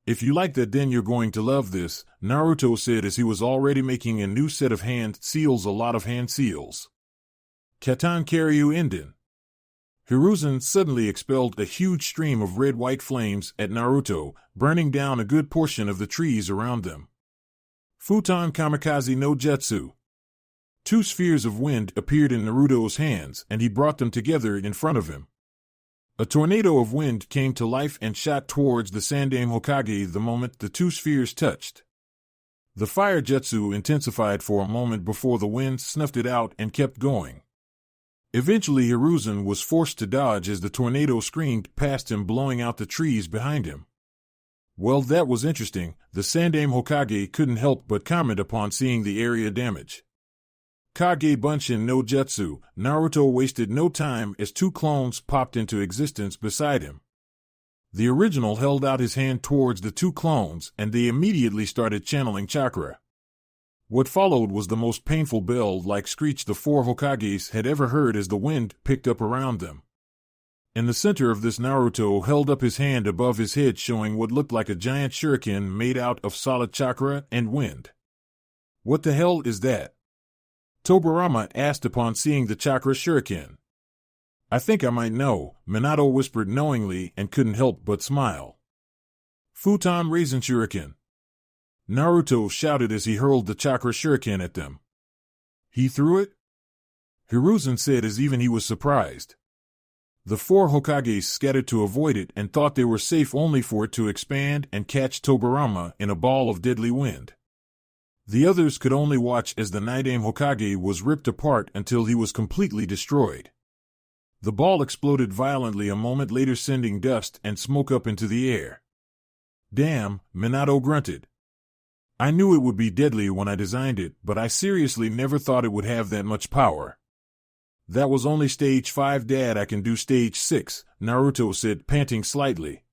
If you like that, then you're going to love this, Naruto said as he was already making a new set of hand seals, a lot of hand seals. Katan Karyu Enden. Hiruzen suddenly expelled a huge stream of red-white flames at Naruto, burning down a good portion of the trees around them. Futon Kamikaze no Jutsu. 2 spheres of wind appeared in Naruto's hands, and he brought them together in front of him. A tornado of wind came to life and shot towards the Sandaime Hokage the moment the 2 spheres touched. The fire jutsu intensified for a moment before the wind snuffed it out and kept going. Eventually Hiruzen was forced to dodge as the tornado screamed past him, blowing out the trees behind him. Well, that was interesting. The Sandaime Hokage couldn't help but comment upon seeing the area damage. Kage Bunshin no Jutsu, Naruto wasted no time as 2 clones popped into existence beside him. The original held out his hand towards the 2 clones, and they immediately started channeling chakra. What followed was the most painful bell-like screech the 4 Hokages had ever heard as the wind picked up around them. In the center of this, Naruto held up his hand above his head, showing what looked like a giant shuriken made out of solid chakra and wind. What the hell is that? Tobirama asked upon seeing the chakra shuriken. I think I might know, Minato whispered knowingly and couldn't help but smile. Futon Raisin Shuriken. Naruto shouted as he hurled the chakra shuriken at them. He threw it? Hiruzen said as even he was surprised. The 4 Hokages scattered to avoid it and thought they were safe, only for it to expand and catch Tobirama in a ball of deadly wind. The others could only watch as the Naidame Hokage was ripped apart until he was completely destroyed. The ball exploded violently a moment later, sending dust and smoke up into the air. Damn, Minato grunted. I knew it would be deadly when I designed it, but I seriously never thought it would have that much power. That was only stage 5, Dad. I can do stage 6, Naruto said, panting slightly.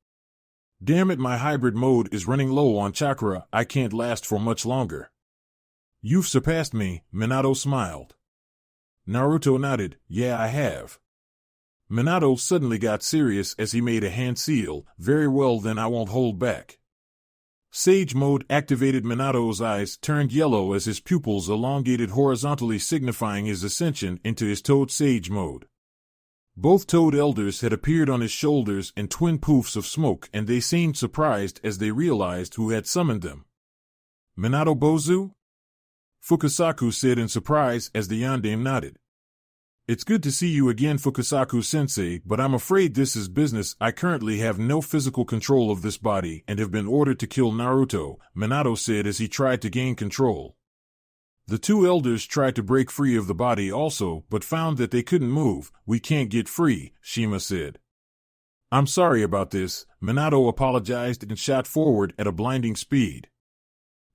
Damn it, my hybrid mode is running low on chakra. I can't last for much longer. You've surpassed me, Minato smiled. Naruto nodded. Yeah, I have. Minato suddenly got serious as he made a hand seal. Very well, then I won't hold back. Sage mode activated. Minato's eyes turned yellow as his pupils elongated horizontally, signifying his ascension into his Toad Sage mode. Both Toad Elders had appeared on his shoulders in twin poofs of smoke, and they seemed surprised as they realized who had summoned them. Minato Bozu? Fukasaku said in surprise as the yondaime nodded. It's good to see you again, Fukasaku-sensei, but I'm afraid this is business. I currently have no physical control of this body and have been ordered to kill Naruto, Minato said as he tried to gain control. The two elders tried to break free of the body also, but found that they couldn't move. We can't get free, Shima said. I'm sorry about this, Minato apologized and shot forward at a blinding speed.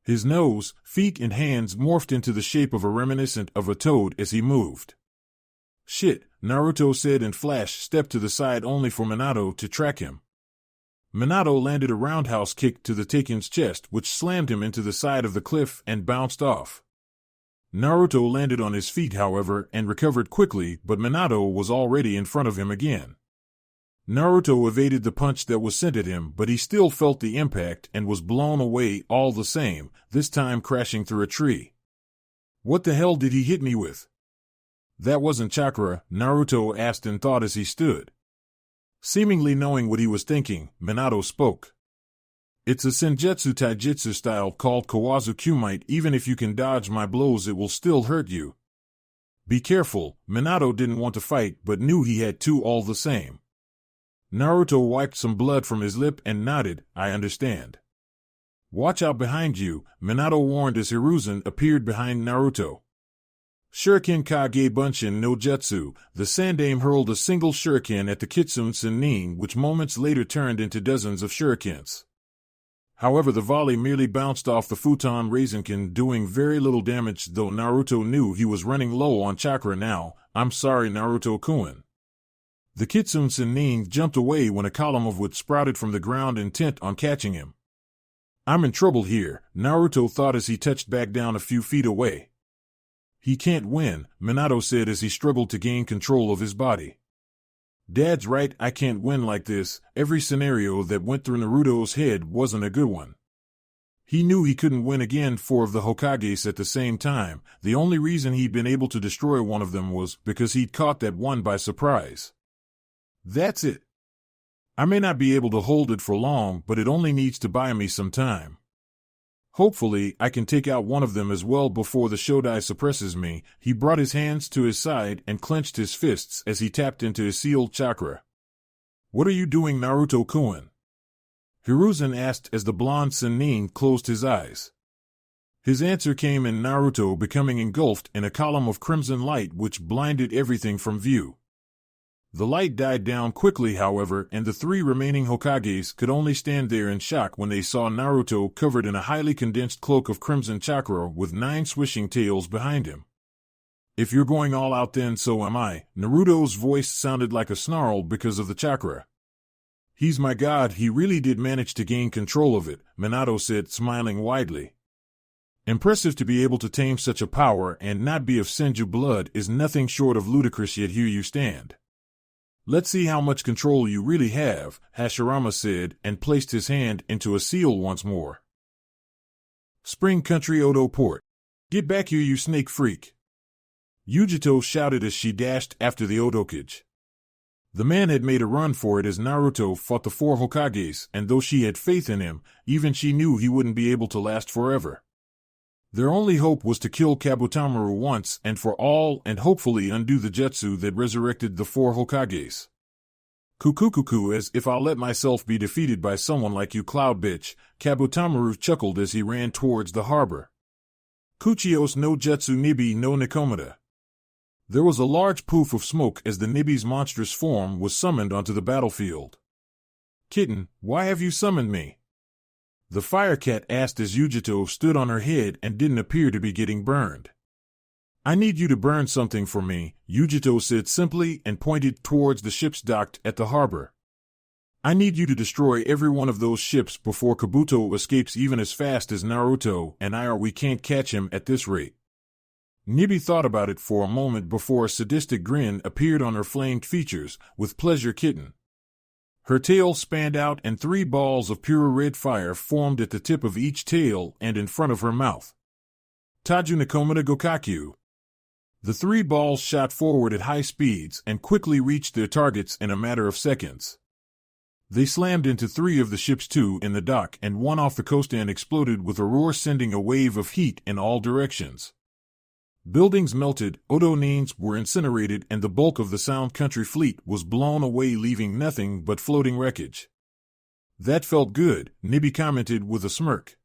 His nose, feet and hands morphed into the shape of a reminiscent of a toad as he moved. Shit, Naruto said and Flash stepped to the side only for Minato to track him. Minato landed a roundhouse kick to the Taiken's chest which slammed him into the side of the cliff and bounced off. Naruto landed on his feet however and recovered quickly, but Minato was already in front of him again. Naruto evaded the punch that was sent at him, but he still felt the impact and was blown away all the same, this time crashing through a tree. What the hell did he hit me with? That wasn't chakra, Naruto asked in thought as he stood. Seemingly knowing what he was thinking, Minato spoke. It's a senjutsu taijutsu style called Kawazu Kumite. Even if you can dodge my blows it will still hurt you. Be careful, Minato didn't want to fight but knew he had to all the same. Naruto wiped some blood from his lip and nodded, I understand. Watch out behind you, Minato warned as Hiruzen appeared behind Naruto. Shuriken Kage Bunshin no Jutsu, the Sandaime hurled a single shuriken at the Kitsune Sennin which moments later turned into dozens of shurikens. However, the volley merely bounced off the futon Rasengan, doing very little damage though Naruto knew he was running low on chakra now. I'm sorry Naruto-kun. The Kitsune Sennin jumped away when a column of wood sprouted from the ground intent on catching him. I'm in trouble here, Naruto thought as he touched back down a few feet away. He can't win, Minato said as he struggled to gain control of his body. Dad's right, I can't win like this. Every scenario that went through Naruto's head wasn't a good one. He knew he couldn't win again 4 of the Hokages at the same time. The only reason he'd been able to destroy one of them was because he'd caught that one by surprise. That's it. I may not be able to hold it for long, but it only needs to buy me some time. Hopefully, I can take out one of them as well before the Shodai suppresses me. He brought his hands to his side and clenched his fists as he tapped into his sealed chakra. What are you doing, Naruto-kun? Hiruzen asked as the blonde Sennin closed his eyes. His answer came in Naruto becoming engulfed in a column of crimson light which blinded everything from view. The light died down quickly, however, and the 3 remaining Hokages could only stand there in shock when they saw Naruto covered in a highly condensed cloak of crimson chakra with 9 swishing tails behind him. If you're going all out then so am I. Naruto's voice sounded like a snarl because of the chakra. He's my god, he really did manage to gain control of it, Minato said, smiling widely. Impressive to be able to tame such a power and not be of Senju blood is nothing short of ludicrous, yet here you stand. Let's see how much control you really have, Hashirama said, and placed his hand into a seal once more. Spring Country Odo Port. Get back here, you snake freak. Yujito shouted as she dashed after the Odokage. The man had made a run for it as Naruto fought the 4 Hokages, and though she had faith in him, even she knew he wouldn't be able to last forever. Their only hope was to kill Kabutomaru once and for all and hopefully undo the jutsu that resurrected the 4 Hokages. Kukukuku, as if I'll let myself be defeated by someone like you, cloud bitch, Kabutomaru chuckled as he ran towards the harbor. Kuchios no jutsu nibi no nikomata. There was a large poof of smoke as the Nibi's monstrous form was summoned onto the battlefield. Kitten, why have you summoned me? The fire cat asked as Yujito stood on her head and didn't appear to be getting burned. I need you to burn something for me, Yujito said simply and pointed towards the ships docked at the harbor. I need you to destroy every one of those ships before Kabuto escapes even as fast as Naruto and I, or we can't catch him at this rate. Nibi thought about it for a moment before a sadistic grin appeared on her flamed features. With pleasure, kitten. Her tail spanned out and 3 balls of pure red fire formed at the tip of each tail and in front of her mouth. Taju Nikomata Gokakyu. The 3 balls shot forward at high speeds and quickly reached their targets in a matter of seconds. They slammed into 3 of the ships, 2 in the dock and 1 off the coast, and exploded with a roar, sending a wave of heat in all directions. Buildings melted, Odo-Nines were incinerated, and the bulk of the Sound Country fleet was blown away, leaving nothing but floating wreckage. That felt good, Nibi commented with a smirk.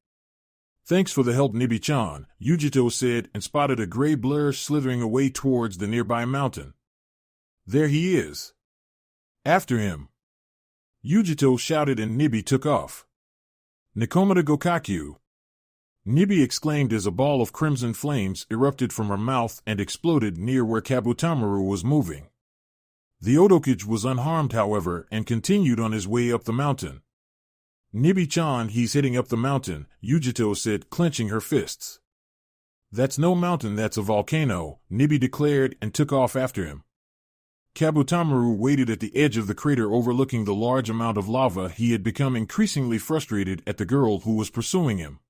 Thanks for the help, Nibi-chan, Yujito said, and spotted a gray blur slithering away towards the nearby mountain. There he is. After him. Yujito shouted, and Nibi took off. Nikomata Gokakyu. Nibi exclaimed as a ball of crimson flames erupted from her mouth and exploded near where Kabutamaru was moving. The Odokage was unharmed, however, and continued on his way up the mountain. Nibi-chan, he's heading up the mountain, Yujito said, clenching her fists. That's no mountain, that's a volcano, Nibi declared, and took off after him. Kabutamaru waited at the edge of the crater overlooking the large amount of lava. He had become increasingly frustrated at the girl who was pursuing him.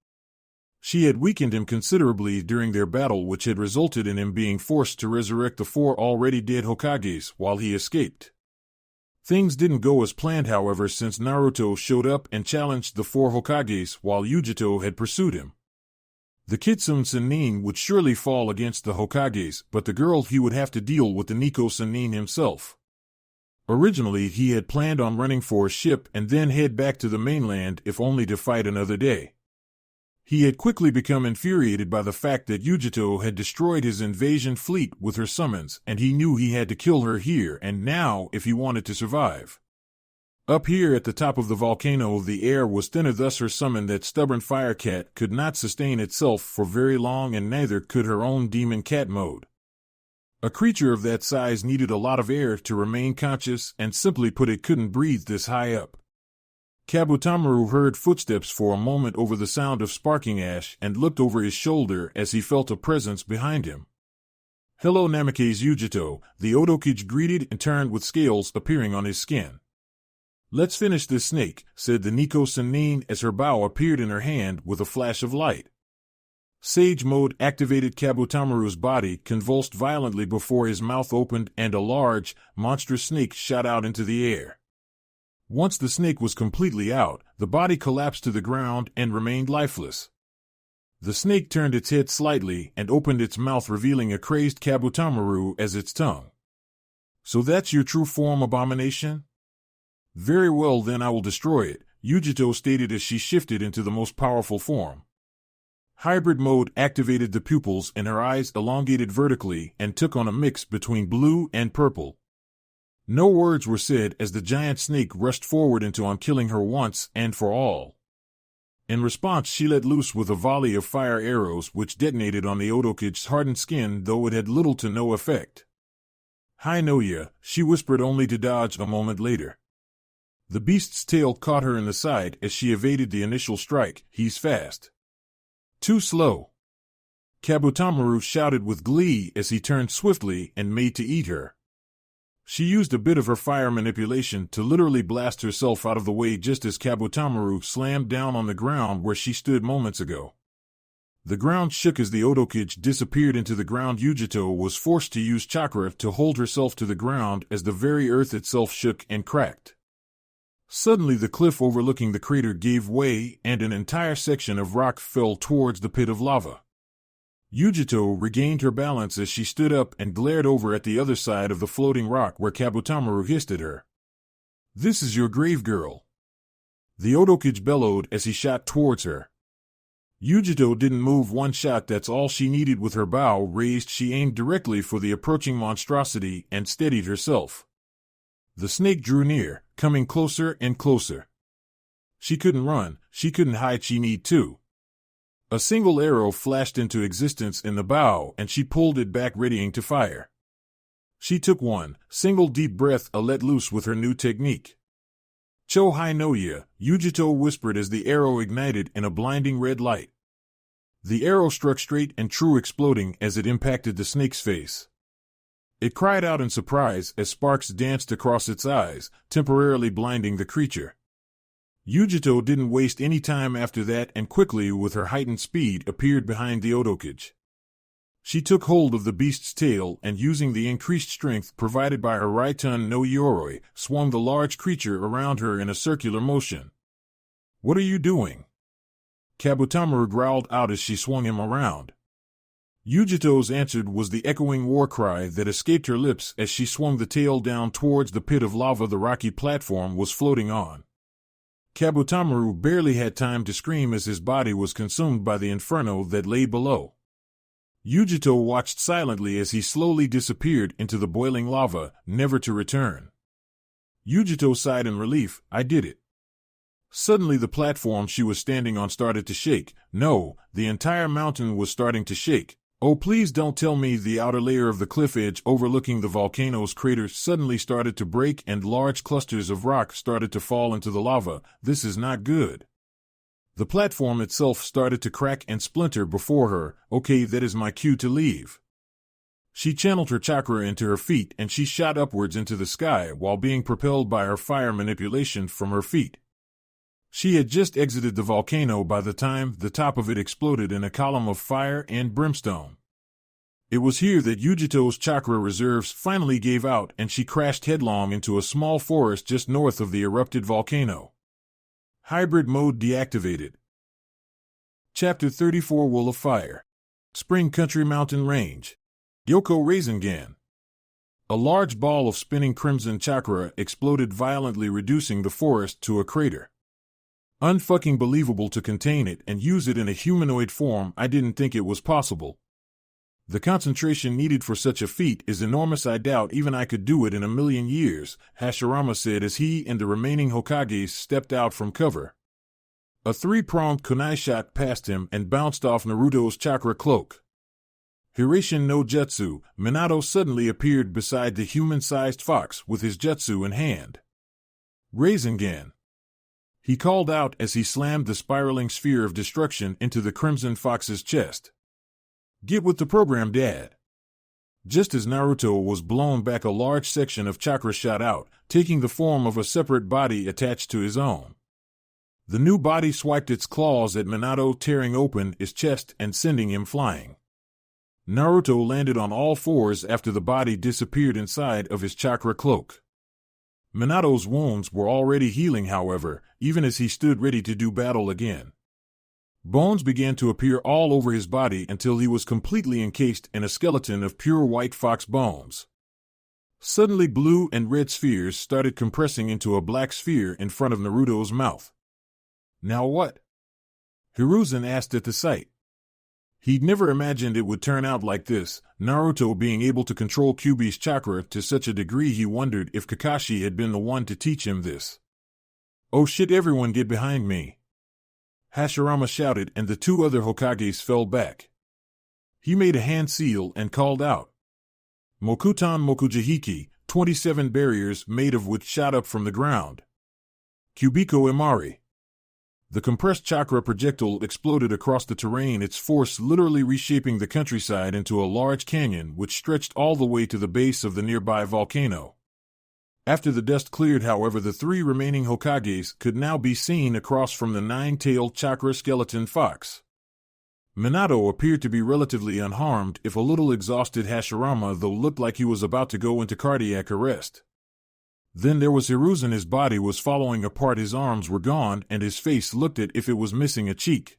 She had weakened him considerably during their battle, which had resulted in him being forced to resurrect the 4 already dead Hokages while he escaped. Things didn't go as planned, however, since Naruto showed up and challenged the 4 Hokages while Yujito had pursued him. The Kitsune Sennin would surely fall against the Hokages, but the girl, he would have to deal with the Nico Sennin himself. Originally, he had planned on running for a ship and then head back to the mainland, if only to fight another day. He had quickly become infuriated by the fact that Yujito had destroyed his invasion fleet with her summons, and he knew he had to kill her here and now if he wanted to survive. Up here at the top of the volcano, the air was thinner, thus her summon, that stubborn fire cat, could not sustain itself for very long, and neither could her own demon cat mode. A creature of that size needed a lot of air to remain conscious, and simply put, it couldn't breathe this high up. Kabutamaru heard footsteps for a moment over the sound of sparking ash and looked over his shoulder as he felt a presence behind him. Hello, Namikaze Yujito, the Odokage greeted and turned with scales appearing on his skin. Let's finish this snake, said the Nico Sennin as her bow appeared in her hand with a flash of light. Sage mode activated. Kabutamaru's body convulsed violently before his mouth opened and a large, monstrous snake shot out into the air. Once the snake was completely out, the body collapsed to the ground and remained lifeless. The snake turned its head slightly and opened its mouth, revealing a crazed Kabutamaru as its tongue. So that's your true form, abomination? Very well, then I will destroy it, Yujito stated as she shifted into the most powerful form. Hybrid mode activated. The pupils in her eyes elongated vertically and took on a mix between blue and purple. No words were said as the giant snake rushed forward on killing her once and for all. In response, she let loose with a volley of fire arrows which detonated on the Odokage's hardened skin, though it had little to no effect. "Hi Noya," she whispered, only to dodge a moment later. The beast's tail caught her in the side as she evaded the initial strike. "He's fast." "Too slow." Kabutamaru shouted with glee as he turned swiftly and made to eat her. She used a bit of her fire manipulation to literally blast herself out of the way just as Kabutamaru slammed down on the ground where she stood moments ago. The ground shook as the Odokage disappeared into the ground. Yujito was forced to use chakra to hold herself to the ground as the very earth itself shook and cracked. Suddenly the cliff overlooking the crater gave way and an entire section of rock fell towards the pit of lava. Yujito regained her balance as she stood up and glared over at the other side of the floating rock where Kabutamaru hissed at her. "This is your grave, girl," the Odokage bellowed as he shot towards her. Yujito didn't move one shot. That's all she needed. With her bow raised, she aimed directly for the approaching monstrosity and steadied herself. The snake drew near, coming closer and closer. She couldn't run, she couldn't hide, she need to. A single arrow flashed into existence in the bow and she pulled it back, readying to fire. She took one single deep breath, let loose with her new technique. "Cho Hai Noya," Yujito whispered as the arrow ignited in a blinding red light. The arrow struck straight and true, exploding as it impacted the snake's face. It cried out in surprise as sparks danced across its eyes, temporarily blinding the creature. Yujito didn't waste any time after that and quickly, with her heightened speed, appeared behind the Odokage. She took hold of the beast's tail and, using the increased strength provided by her Raiton no Yoroi, swung the large creature around her in a circular motion. "What are you doing?" Kabutamaru growled out as she swung him around. Yujito's answer was the echoing war cry that escaped her lips as she swung the tail down towards the pit of lava the rocky platform was floating on. Kabutamaru barely had time to scream as his body was consumed by the inferno that lay below. Yujito watched silently as he slowly disappeared into the boiling lava, never to return. Yujito sighed in relief. "I did it." Suddenly the platform she was standing on started to shake. No, the entire mountain was starting to shake. Oh, please don't tell me the outer layer of the cliff edge overlooking the volcano's crater suddenly started to break and large clusters of rock started to fall into the lava. This is not good. The platform itself started to crack and splinter before her. Okay, that is my cue to leave. She channeled her chakra into her feet and she shot upwards into the sky while being propelled by her fire manipulation from her feet. She had just exited the volcano by the time the top of it exploded in a column of fire and brimstone. It was here that Yujito's chakra reserves finally gave out and she crashed headlong into a small forest just north of the erupted volcano. Hybrid mode deactivated. Chapter 34 Wool of Fire. Spring Country Mountain Range. Yoko Rasengan. A large ball of spinning crimson chakra exploded violently, reducing the forest to a crater. Unfucking believable to contain it and use it in a humanoid form. I didn't think it was possible. The concentration needed for such a feat is enormous. I doubt even I could do it in a million years, Hashirama said as he and the remaining Hokages stepped out from cover. A three-pronged kunai shot passed him and bounced off Naruto's chakra cloak. Hirashin no Jutsu, Minato suddenly appeared beside the human-sized fox with his jutsu in hand. Rasengan, he called out as he slammed the spiraling sphere of destruction into the crimson fox's chest. Get with the program, Dad. Just as Naruto was blown back, a large section of chakra shot out, taking the form of a separate body attached to his own. The new body swiped its claws at Minato, tearing open his chest and sending him flying. Naruto landed on all fours after the body disappeared inside of his chakra cloak. Minato's wounds were already healing, however, even as he stood ready to do battle again. Bones began to appear all over his body until he was completely encased in a skeleton of pure white fox bones. Suddenly blue and red spheres started compressing into a black sphere in front of Naruto's mouth. Now what? Hiruzen asked at the sight. He'd never imagined it would turn out like this, Naruto being able to control Kyuubi's chakra to such a degree he wondered if Kakashi had been the one to teach him this. Oh shit, everyone get behind me! Hashirama shouted and the two other Hokages fell back. He made a hand seal and called out. Mokutan Mokujihiki, 27 barriers made of wood shot up from the ground. Kubiko Imari. The compressed chakra projectile exploded across the terrain, its force literally reshaping the countryside into a large canyon which stretched all the way to the base of the nearby volcano. After the dust cleared, however, the three remaining Hokages could now be seen across from the nine-tailed chakra skeleton fox. Minato appeared to be relatively unharmed, if a little exhausted. Hashirama, though, looked like he was about to go into cardiac arrest. Then there was Hiruzen. His body was falling apart, his arms were gone, and his face looked as if it was missing a cheek.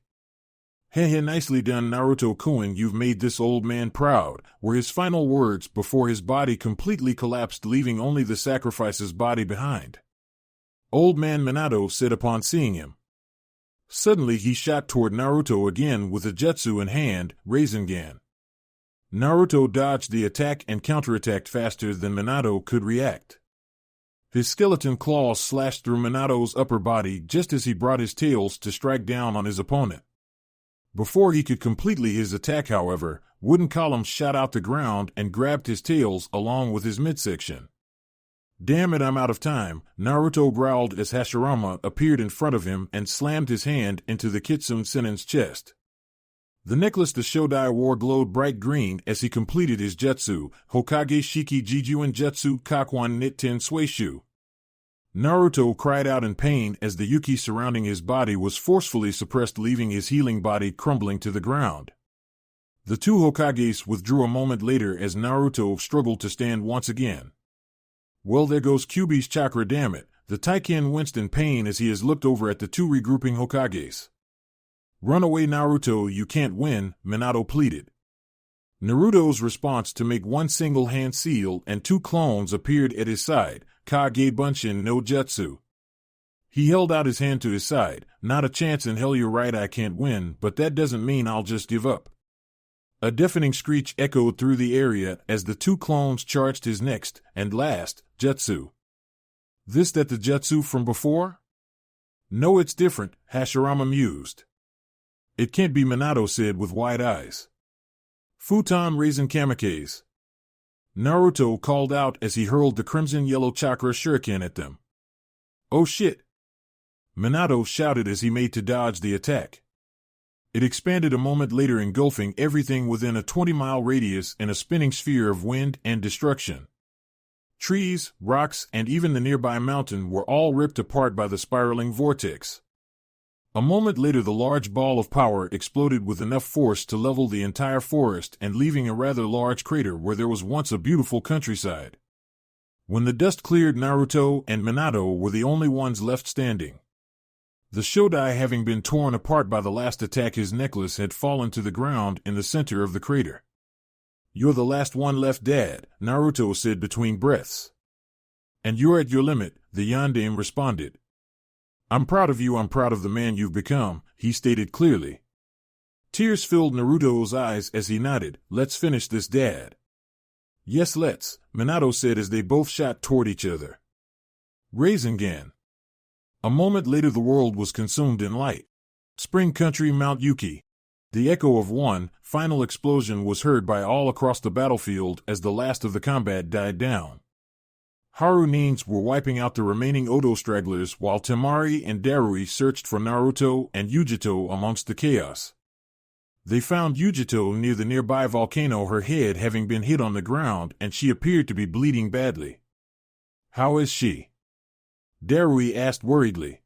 Heh, nicely done, Naruto-kun, you've made this old man proud, were his final words before his body completely collapsed, leaving only the sacrifice's body behind. Old man Minato said upon seeing him. Suddenly he shot toward Naruto again with a jutsu in hand, Rasengan. Naruto dodged the attack and counterattacked faster than Minato could react. His skeleton claws slashed through Minato's upper body just as he brought his tails to strike down on his opponent. Before he could complete his attack, however, wooden columns shot out the ground and grabbed his tails along with his midsection. Damn it, I'm out of time, Naruto growled as Hashirama appeared in front of him and slammed his hand into the Kitsune Sennin's chest. The necklace the Shodai wore glowed bright green as he completed his jutsu, Hokage Shiki Jijuin Jutsu Kakwan Nitten Suishu. Naruto cried out in pain as the Yuki surrounding his body was forcefully suppressed, leaving his healing body crumbling to the ground. The two Hokages withdrew a moment later as Naruto struggled to stand once again. Well, there goes Kyuubi's chakra, damn it, the Taiken winced in pain as he has looked over at the two regrouping Hokages. Run away, Naruto, you can't win, Minato pleaded. Naruto's response to make one single hand seal and two clones appeared at his side, Kage Bunshin no Jutsu. He held out his hand to his side. Not a chance in hell, you're right, I can't win, but that doesn't mean I'll just give up. A deafening screech echoed through the area as the two clones charged his next and last jutsu. This that the jutsu from before? No, it's different, Hashirama mused. It can't be, Minato said with wide eyes. Futon Raisin Kamikaze. Naruto called out as he hurled the crimson-yellow chakra shuriken at them. Oh shit! Minato shouted as he made to dodge the attack. It expanded a moment later, engulfing everything within a 20-mile radius in a spinning sphere of wind and destruction. Trees, rocks, and even the nearby mountain were all ripped apart by the spiraling vortex. A moment later, the large ball of power exploded with enough force to level the entire forest and leaving a rather large crater where there was once a beautiful countryside. When the dust cleared, Naruto and Minato were the only ones left standing. The Shodai, having been torn apart by the last attack, his necklace had fallen to the ground in the center of the crater. You're the last one left, Dad, Naruto said between breaths. And you're at your limit, the Yondaime responded. I'm proud of you, I'm proud of the man you've become, he stated clearly. Tears filled Naruto's eyes as he nodded. Let's finish this, Dad. Yes, let's, Minato said as they both shot toward each other. Rasengan. A moment later, the world was consumed in light. Spring Country, Mount Yuki. The echo of one final explosion was heard by all across the battlefield as the last of the combat died down. Harunins were wiping out the remaining Odo stragglers while Temari and Darui searched for Naruto and Yujito amongst the chaos. They found Yujito near the nearby volcano, her head having been hit on the ground, and she appeared to be bleeding badly. How is she? Darui asked worriedly.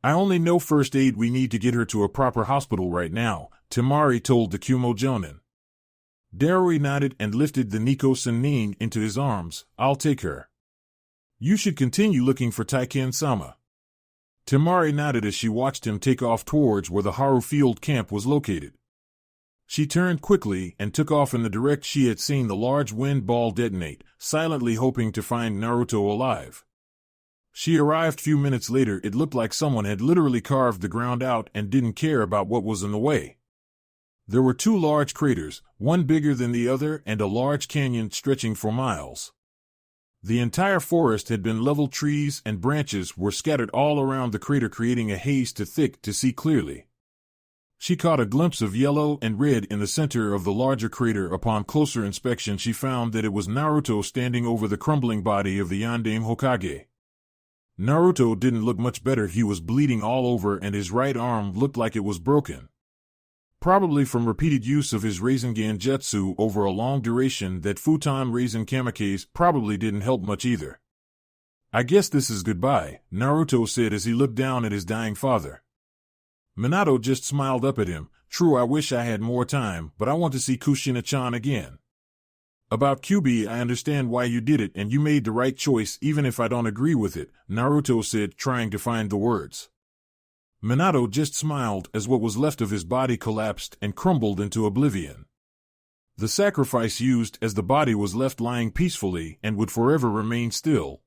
I only know first aid. We need to get her to a proper hospital right now, Temari told the Kumo Jonin. Darui nodded and lifted the Nico Sennin into his arms. I'll take her. You should continue looking for Taiken-sama. Temari nodded as she watched him take off towards where the Haru field camp was located. She turned quickly and took off in the direction she had seen the large wind ball detonate, silently hoping to find Naruto alive. She arrived few minutes later. It looked like someone had literally carved the ground out and didn't care about what was in the way. There were two large craters, one bigger than the other, and a large canyon stretching for miles. The entire forest had been leveled. Trees and branches were scattered all around the crater, creating a haze too thick to see clearly. She caught a glimpse of yellow and red in the center of the larger crater. Upon closer inspection, she found that it was Naruto standing over the crumbling body of the Yondaime Hokage. Naruto didn't look much better. He was bleeding all over and his right arm looked like it was broken. Probably from repeated use of his Rasengan Jutsu over a long duration. That Futon Raisin Kamikaze probably didn't help much either. I guess this is goodbye, Naruto said as he looked down at his dying father. Minato just smiled up at him. True, I wish I had more time, but I want to see Kushina-chan again. About Kyuubi, I understand why you did it and you made the right choice even if I don't agree with it, Naruto said, trying to find the words. Minato just smiled as what was left of his body collapsed and crumbled into oblivion. The sacrifice used as the body was left lying peacefully and would forever remain still.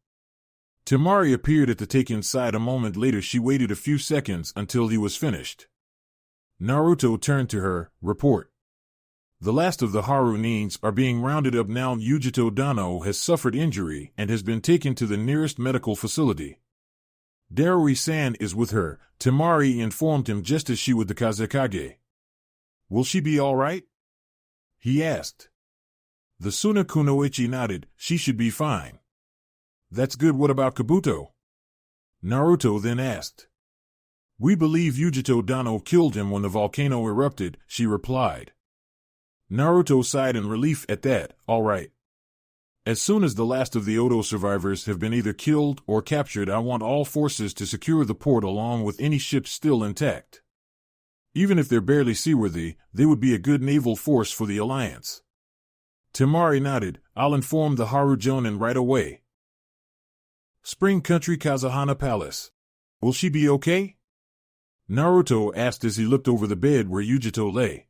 Temari appeared at the Taiken's side a moment later. She waited a few seconds until he was finished. Naruto turned to her. Report. The last of the Harunins are being rounded up now. Yujito Dano has suffered injury and has been taken to the nearest medical facility. Darui-san is with her, Temari informed him, just as she would the Kazekage. Will she be all right? He asked. The Suna Kunoichi nodded. She should be fine. That's good. What about Kabuto? Naruto then asked. We believe Yujito Dano killed him when the volcano erupted, she replied. Naruto sighed in relief at that. All right. As soon as the last of the Odo survivors have been either killed or captured, I want all forces to secure the port along with any ships still intact. Even if they're barely seaworthy, they would be a good naval force for the Alliance. Temari nodded. I'll inform the Haru Jonin right away. Spring Country Kazahana Palace. Will she be okay? Naruto asked as he looked over the bed where Yujito lay.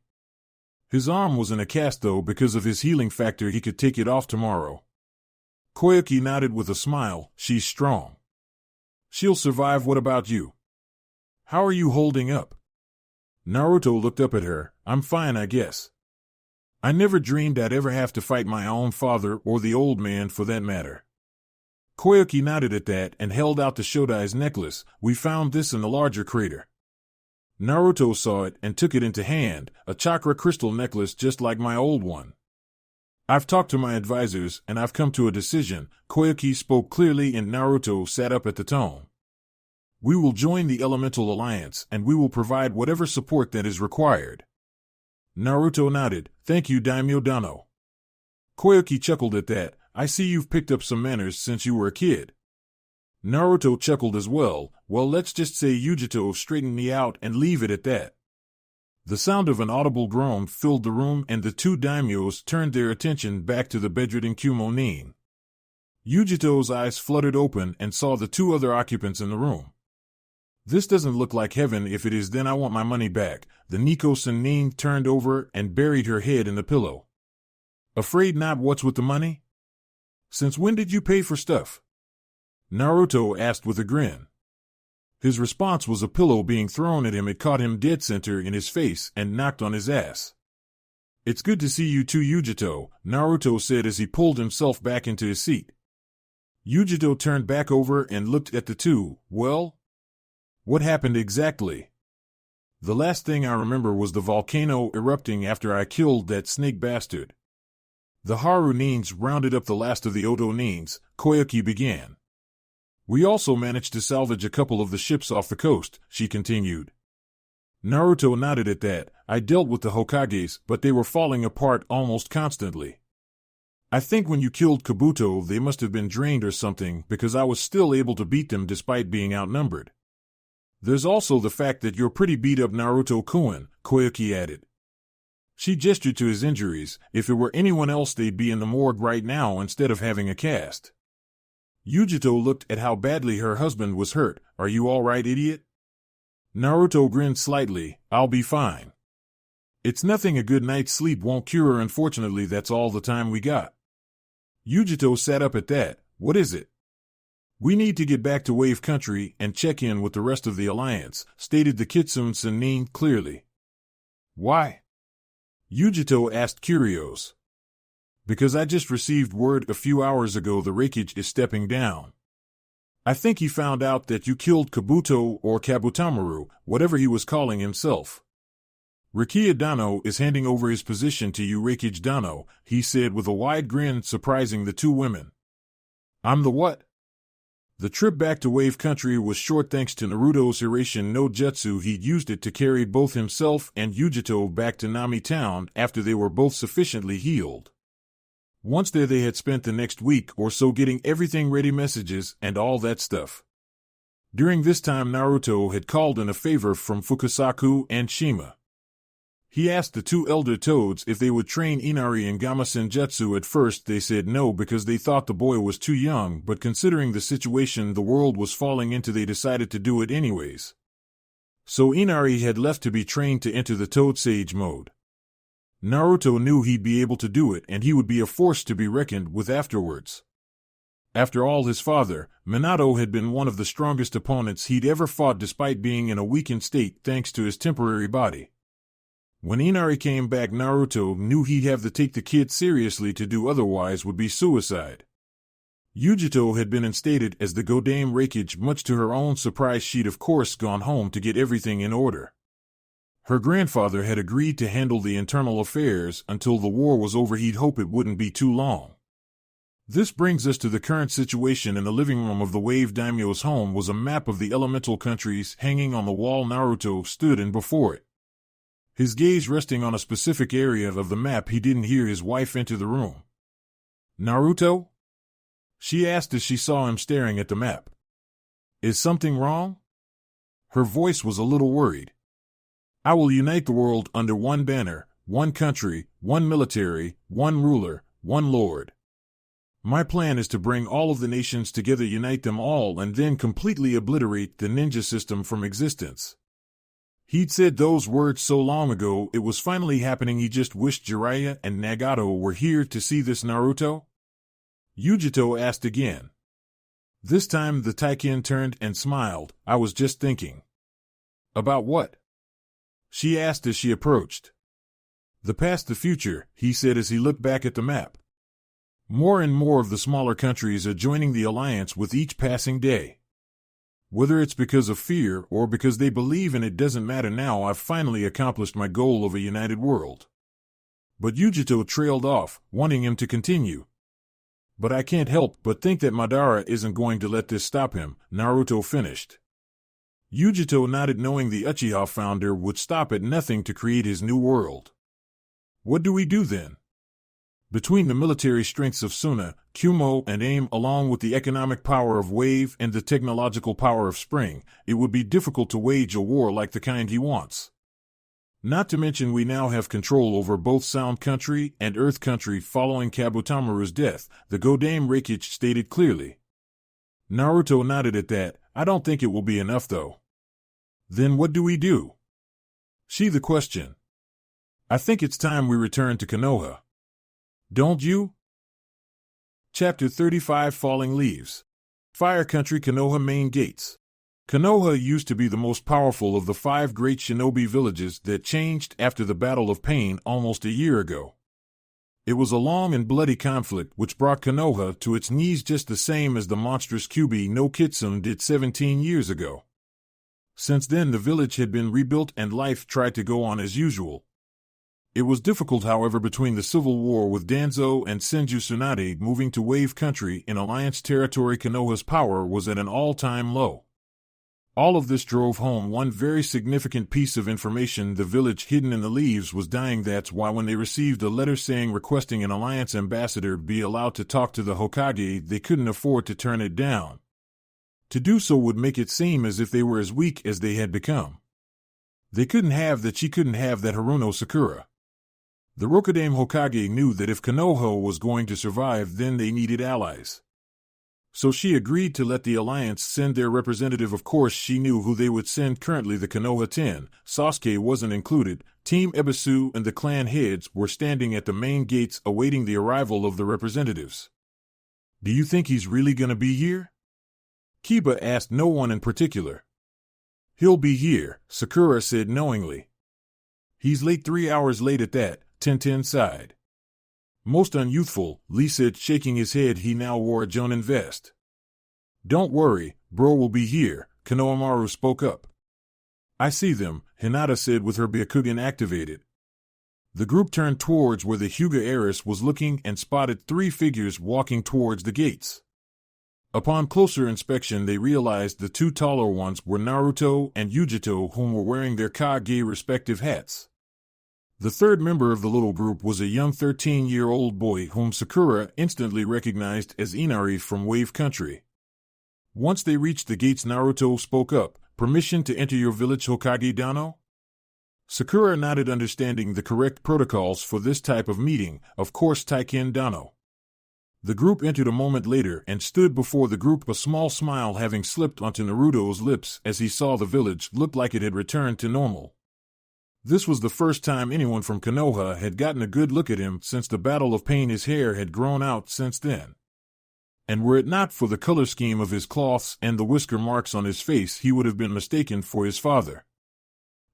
His arm was in a cast though because of his healing factor he could take it off tomorrow. Koyuki nodded with a smile. She's strong. She'll survive. What about you? How are you holding up? Naruto looked up at her. I'm fine, I guess. I never dreamed I'd ever have to fight my own father or the old man for that matter. Koyuki nodded at that and held out the Shodai's necklace. We found this in the larger crater. Naruto saw it and took it into hand, a chakra crystal necklace just like my old one. I've talked to my advisors and I've come to a decision. Koyuki spoke clearly and Naruto sat up at the tone. We will join the Elemental Alliance and we will provide whatever support that is required. Naruto nodded. Thank you, Daimyo Dano. Koyuki chuckled at that. I see you've picked up some manners since you were a kid. Naruto chuckled as well. Well, let's just say Yujito straightened me out and leave it at that. The sound of an audible groan filled the room and the two daimyos turned their attention back to the bedridden Kumonin. Yujito's eyes fluttered open and saw the two other occupants in the room. This doesn't look like heaven. If it is, then I want my money back. The Nico Sennin turned over and buried her head in the pillow. Afraid not? What's with the money? Since when did you pay for stuff? Naruto asked with a grin. His response was a pillow being thrown at him. It caught him dead center in his face and knocked on his ass. It's good to see you too, Yujito, Naruto said as he pulled himself back into his seat. Yujito turned back over and looked at the two. Well, what happened exactly? The last thing I remember was the volcano erupting after I killed that snake bastard. The Haru Nins rounded up the last of the Oto Nins, Koyuki began. We also managed to salvage a couple of the ships off the coast, she continued. Naruto nodded at that. I dealt with the Hokages, but they were falling apart almost constantly. I think when you killed Kabuto they must have been drained or something because I was still able to beat them despite being outnumbered. There's also the fact that you're pretty beat up, Naruto-kun, Koyuki added. She gestured to his injuries. If it were anyone else they'd be in the morgue right now instead of having a cast. Yujito looked at how badly her husband was hurt. Are you all right, idiot? Naruto grinned slightly. I'll be fine. It's nothing a good night's sleep won't cure. Unfortunately, that's all the time we got. Yujito sat up at that. What is it? We need to get back to Wave Country and check in with the rest of the Alliance, stated the Kitsune Sennin clearly. Why? Yujito asked curious. Because I just received word a few hours ago the Reikage is stepping down. I think he found out that you killed Kabuto or Kabutamaru, whatever he was calling himself. Rikiya Dano is handing over his position to you, Reikage Dano, he said with a wide grin, surprising the two women. I'm the what? The trip back to Wave Country was short thanks to Naruto's Hirashin no Jutsu. He'd used it to carry both himself and Yujito back to Nami Town after they were both sufficiently healed. Once there they had spent the next week or so getting everything ready, messages and all that stuff. During this time Naruto had called in a favor from Fukasaku and Shima. He asked the two elder toads if they would train Inari in Gama Senjutsu. At first they said no because they thought the boy was too young, but considering the situation the world was falling into they decided to do it anyways. So Inari had left to be trained to enter the Toad Sage mode. Naruto knew he'd be able to do it and he would be a force to be reckoned with afterwards. After all, his father, Minato, had been one of the strongest opponents he'd ever fought despite being in a weakened state thanks to his temporary body. When Inari came back, Naruto knew he'd have to take the kid seriously, to do otherwise would be suicide. Yujito had been instated as the Godame Reikage. Much to her own surprise, she'd of course gone home to get everything in order. Her grandfather had agreed to handle the internal affairs until the war was over. He'd hope it wouldn't be too long. This brings us to the current situation. In the living room of the Wave Daimyo's home was a map of the elemental countries hanging on the wall. Naruto stood in before it. His gaze resting on a specific area of the map. He didn't hear his wife enter the room. Naruto? She asked as she saw him staring at the map. Is something wrong? Her voice was a little worried. I will unite the world under one banner, one country, one military, one ruler, one lord. My plan is to bring all of the nations together, unite them all, and then completely obliterate the ninja system from existence. He'd said those words so long ago, it was finally happening. He just wished Jiraiya and Nagato were here to see this. Naruto? Yujito asked again. This time the Taiken turned and smiled. I was just thinking. About what? She asked as she approached. The past, the future, he said as he looked back at the map. More and more of the smaller countries are joining the alliance with each passing day. Whether it's because of fear or because they believe in it doesn't matter now. I've finally accomplished my goal of a united world. But Yujito trailed off, wanting him to continue. But I can't help but think that Madara isn't going to let this stop him, Naruto finished. Yujito nodded, knowing the Uchiha founder would stop at nothing to create his new world. What do we do then? Between the military strengths of Suna, Kumo, and AIM, along with the economic power of Wave and the technological power of Spring, it would be difficult to wage a war like the kind he wants. Not to mention we now have control over both Sound Country and Earth Country following Kabutamaru's death, the Godame Reikich stated clearly. Naruto nodded at that. I don't think it will be enough though. Then what do we do? She the question. I think it's time we return to Konoha. Don't you? Chapter 35 Falling Leaves. Fire Country, Konoha Main Gates. Konoha used to be the most powerful of the 5 great shinobi villages that changed after the Battle of Pain almost a year ago. It was a long and bloody conflict which brought Konoha to its knees, just the same as the monstrous Kyubi no Kitsune did 17 years ago. Since then the village had been rebuilt and life tried to go on as usual. It was difficult, however, between the civil war with Danzo and Senju Tsunade moving to Wave Country in Alliance territory. Konoha's power was at an all-time low. All of this drove home one very significant piece of information: the village hidden in the leaves was dying. That's why when they received a letter requesting an Alliance ambassador be allowed to talk to the Hokage, they couldn't afford to turn it down. To do so would make it seem as if they were as weak as they had become. They couldn't have that. She couldn't have that Haruno Sakura. The Rokudaime Hokage knew that if Konoha was going to survive, then they needed allies. So she agreed to let the Alliance send their representative. Of course, she knew who they would send. Currently, the Konoha 10, Sasuke wasn't included. Team Ebisu and the clan heads were standing at the main gates awaiting the arrival of the representatives. Do you think he's really gonna be here? Kiba asked. No one in particular. He'll be here, Sakura said knowingly. He's late, 3 hours late at that, Tenten sighed. Most unyouthful, Lee said, shaking his head. He now wore a Jonin vest. Don't worry, bro will be here, Konohamaru spoke up. I see them, Hinata said with her Byakugan activated. The group turned towards where the Hyuga heiress was looking and spotted 3 figures walking towards the gates. Upon closer inspection they realized the 2 taller ones were Naruto and Yujito, whom were wearing their Kage respective hats. The third member of the little group was a young 13-year-old boy whom Sakura instantly recognized as Inari from Wave Country. Once they reached the gates, Naruto spoke up. Permission to enter your village, Hokage Dano? Sakura nodded, understanding the correct protocols for this type of meeting, of course Taiken Dano. The group entered a moment later and stood before the group, a small smile having slipped onto Naruto's lips as he saw the village looked like it had returned to normal. This was the first time anyone from Konoha had gotten a good look at him since the Battle of Pain. His hair had grown out since then. And were it not for the color scheme of his cloths and the whisker marks on his face, he would have been mistaken for his father.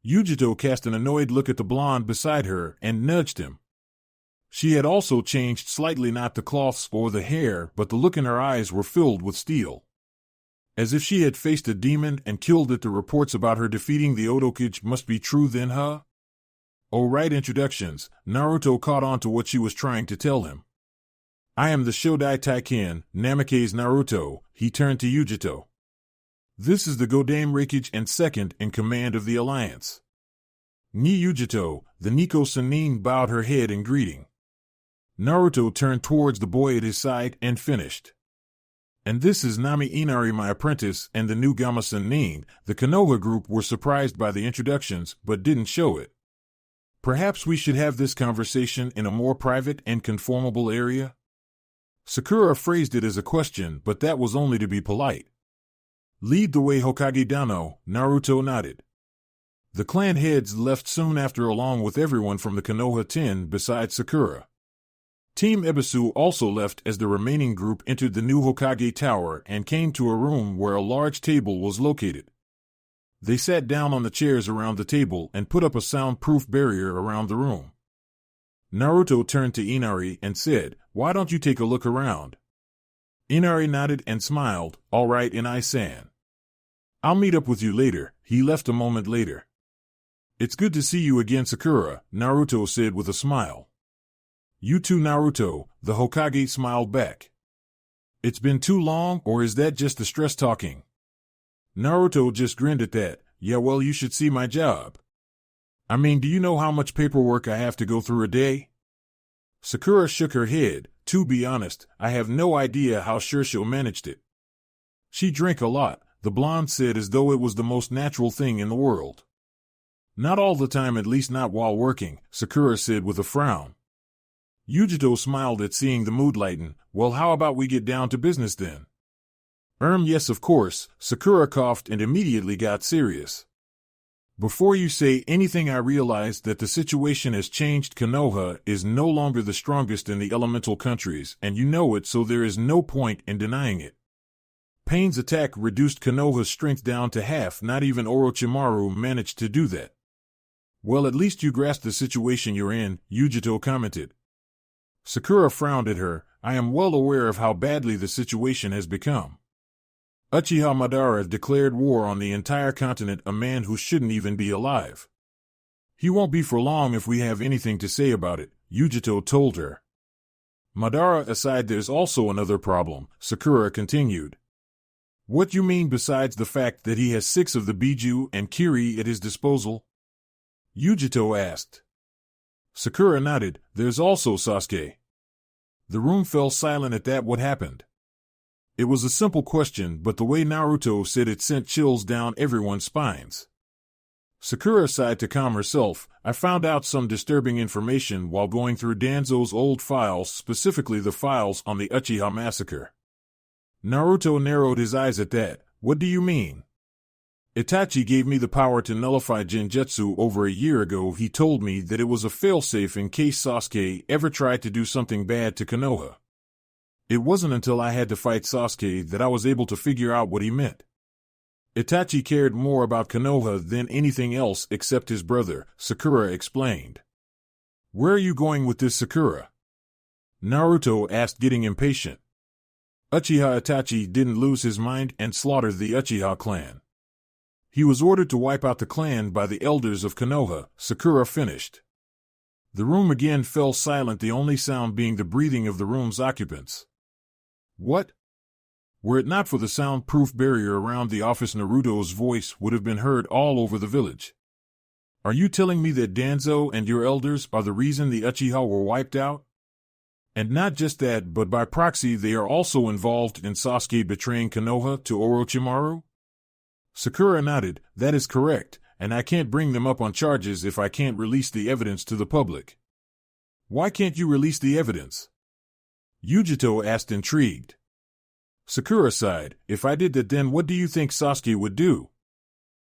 Yujito cast an annoyed look at the blonde beside her and nudged him. She had also changed slightly, not the cloths or the hair, but the look in her eyes were filled with steel. As if she had faced a demon and killed it. The reports about her defeating the Odokage must be true then, huh? Oh right, introductions. Naruto caught on to what she was trying to tell him. I am the Shodai Taiken, Namake's Naruto. He turned to Yujito. This is the Godame Reikage and second in command of the Alliance. Ni Yujito, the Nico Sannin, bowed her head in greeting. Naruto turned towards the boy at his side and finished. And this is Nami Inari, my apprentice, and the new Gamasan Ning. The Konoha group were surprised by the introductions, but didn't show it. Perhaps we should have this conversation in a more private and conformable area? Sakura phrased it as a question, but that was only to be polite. Lead the way, Hokage Dano, Naruto nodded. The clan heads left soon after along with everyone from the Konoha 10 besides Sakura. Team Ebisu also left as the remaining group entered the new Hokage Tower and came to a room where a large table was located. They sat down on the chairs around the table and put up a soundproof barrier around the room. Naruto turned to Inari and said, "Why don't you take a look around?" Inari nodded and smiled. "All right, Inai-san. I'll meet up with you later." He left a moment later. "It's good to see you again, Sakura," Naruto said with a smile. "You too, Naruto," the Hokage smiled back. "It's been too long, or is that just the stress talking?" Naruto just grinned at that. "Yeah, well, you should see my job. I mean, do you know how much paperwork I have to go through a day?" Sakura shook her head. "To be honest, I have no idea how sure she'll manage it." "She drank a lot," the blonde said as though it was the most natural thing in the world. "Not all the time, at least not while working," Sakura said with a frown. Yujito smiled at seeing the mood lighten. "Well, how about we get down to business then?" Yes, of course," Sakura coughed and immediately got serious. "Before you say anything, I realize that the situation has changed. Konoha is no longer the strongest in the elemental countries, and you know it, so there is no point in denying it. Pain's attack reduced Konoha's strength down to half. Not even Orochimaru managed to do that." "Well, at least you grasp the situation you're in," Yujito commented. Sakura frowned at her. "I am well aware of how badly the situation has become. Uchiha Madara declared war on the entire continent, a man who shouldn't even be alive. He won't be for long if we have anything to say about it," Yujito told her. "Madara aside, there's also another problem," Sakura continued. "What you mean besides the fact that he has 6 of the Biju and Kiri at his disposal?" Yujito asked. Sakura nodded. "There's also Sasuke." The room fell silent at that. "What happened?" It was a simple question, but the way Naruto said it sent chills down everyone's spines. Sakura sighed to calm herself. "I found out some disturbing information while going through Danzo's old files, specifically the files on the Uchiha massacre." Naruto narrowed his eyes at that. "What do you mean?" "Itachi gave me the power to nullify Genjutsu over a year ago. He told me that it was a failsafe in case Sasuke ever tried to do something bad to Konoha. It wasn't until I had to fight Sasuke that I was able to figure out what he meant. Itachi cared more about Konoha than anything else except his brother," Sakura explained. "Where are you going with this, Sakura?" Naruto asked, getting impatient. "Uchiha Itachi didn't lose his mind and slaughtered the Uchiha clan. He was ordered to wipe out the clan by the elders of Konoha," Sakura finished. The room again fell silent, the only sound being the breathing of the room's occupants. "What?" Were it not for the soundproof barrier around the office, Naruto's voice would have been heard all over the village. "Are you telling me that Danzo and your elders are the reason the Uchiha were wiped out? And not just that, but by proxy they are also involved in Sasuke betraying Konoha to Orochimaru?" Sakura nodded. "That is correct, and I can't bring them up on charges if I can't release the evidence to the public." "Why can't you release the evidence?" Yujito asked, intrigued. Sakura sighed. "If I did that, then what do you think Sasuke would do?"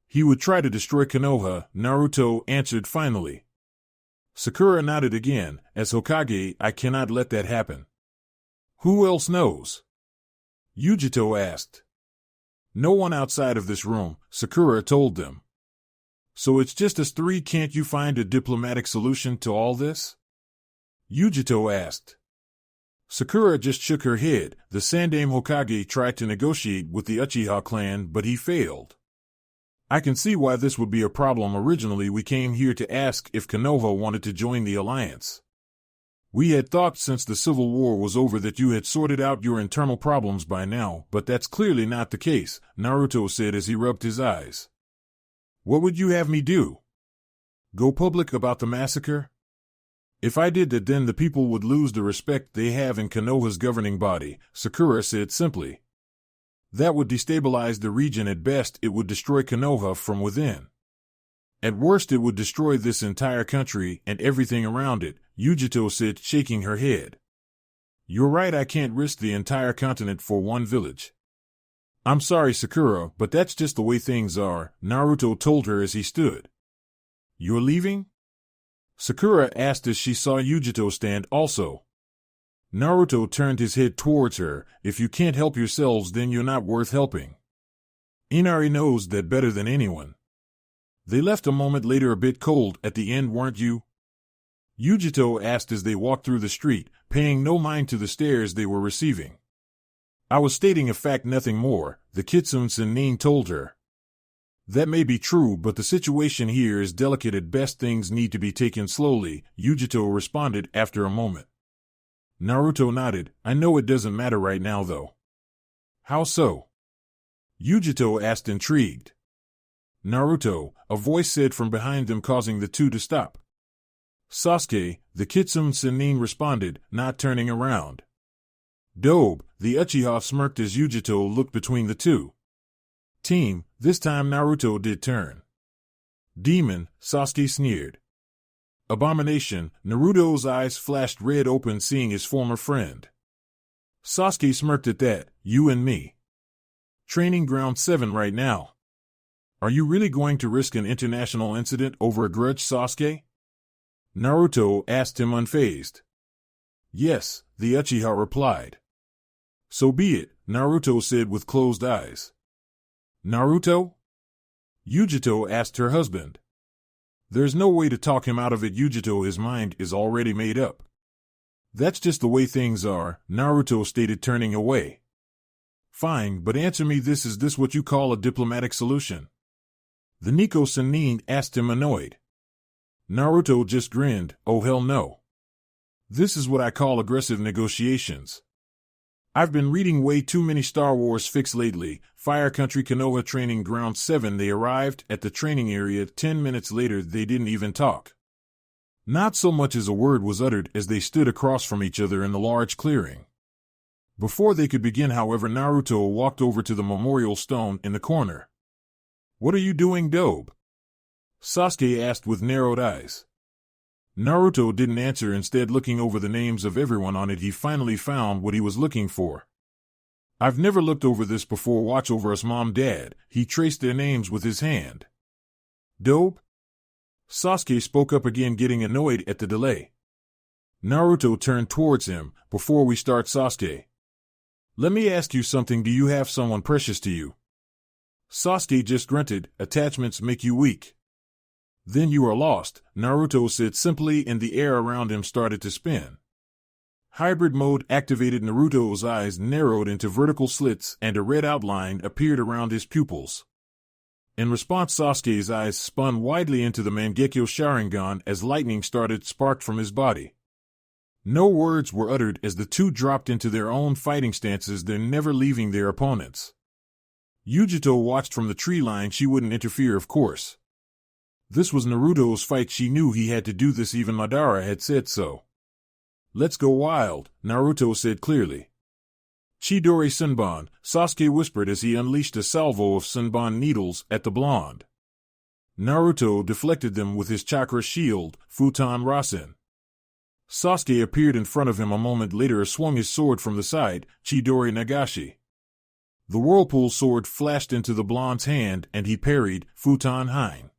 "He would try to destroy Konoha," Naruto answered finally. Sakura nodded again. "As Hokage, I cannot let that happen." "Who else knows?" Yujito asked. "No one outside of this room," Sakura told them. "So it's just us 3. Can't you find a diplomatic solution to all this?" Yujito asked. Sakura just shook her head. "The Sandaime Hokage tried to negotiate with the Uchiha clan, but he failed. I can see why this would be a problem. Originally we came here to ask if Konoha wanted to join the alliance. We had thought since the Civil War was over that you had sorted out your internal problems by now, but that's clearly not the case," Naruto said as he rubbed his eyes. "What would you have me do? Go public about the massacre? If I did that, then the people would lose the respect they have in Konoha's governing body," Sakura said simply. That would destabilize the region. At best, it would destroy Konoha from within. At worst, it would destroy this entire country and everything around it, Yujito said, shaking her head. You're right, I can't risk the entire continent for one village. I'm sorry, Sakura, but that's just the way things are, Naruto told her as he stood. You're leaving? Sakura asked as she saw Yujito stand also. Naruto turned his head towards her. If you can't help yourselves, then you're not worth helping. Inari knows that better than anyone. They left a moment later a bit cold at the end, weren't you? Yujito asked as they walked through the street, paying no mind to the stares they were receiving. I was stating a fact, nothing more, the Kitsune Sennin told her. That may be true, but the situation here is delicate. At best, things need to be taken slowly, Yujito responded after a moment. Naruto nodded. I know it doesn't matter right now, though. How so? Yujito asked, intrigued. Naruto, a voice said from behind them, causing the two to stop. Sasuke, the Kitsune Sennin responded, not turning around. Dobe, the Uchiha smirked as Yujito looked between the two. Team, this time Naruto did turn. Demon, Sasuke sneered. Abomination, Naruto's eyes flashed red open seeing his former friend. Sasuke smirked at that, you and me. Training ground 7 right now. Are you really going to risk an international incident over a grudge, Sasuke? Naruto asked him unfazed. Yes, the Uchiha replied. So be it, Naruto said with closed eyes. Naruto? Yujito asked her husband. There's no way to talk him out of it, Yujito, his mind is already made up. That's just the way things are, Naruto stated, turning away. Fine, but answer me this, is this what you call a diplomatic solution? The Nico Sennin asked him, annoyed. Naruto just grinned, oh hell no. This is what I call aggressive negotiations. I've been reading way too many Star Wars fics lately. Fire Country, Konoha Training Ground 7. They arrived at the training area. 10 minutes later, they didn't even talk. Not so much as a word was uttered as they stood across from each other in the large clearing. Before they could begin, however, Naruto walked over to the memorial stone in the corner. What are you doing, Dobe? Sasuke asked with narrowed eyes. Naruto didn't answer, instead looking over the names of everyone on it. He finally found what he was looking for. I've never looked over this before. Watch over us, Mom, Dad. He traced their names with his hand. Dobe? Sasuke spoke up again, getting annoyed at the delay. Naruto turned towards him. Before we start, Sasuke, let me ask you something. Do you have someone precious to you? Sasuke just grunted. Attachments make you weak. Then you are lost, Naruto said simply, and the air around him started to spin. Hybrid mode activated. Naruto's eyes narrowed into vertical slits and a red outline appeared around his pupils. In response, Sasuke's eyes spun widely into the Mangekyo Sharingan as lightning sparked from his body. No words were uttered as the two dropped into their own fighting stances, then never leaving their opponents. Yujito watched from the tree line. She wouldn't interfere, of course. This was Naruto's fight. She knew he had to do this. Even Madara had said so. Let's go wild, Naruto said clearly. Chidori Senbon, Sasuke whispered as he unleashed a salvo of Senbon needles at the blonde. Naruto deflected them with his chakra shield, Futon Rasen. Sasuke appeared in front of him a moment later, swung his sword from the side, Chidori Nagashi. The whirlpool sword flashed into the blonde's hand and he parried, Futon Hein.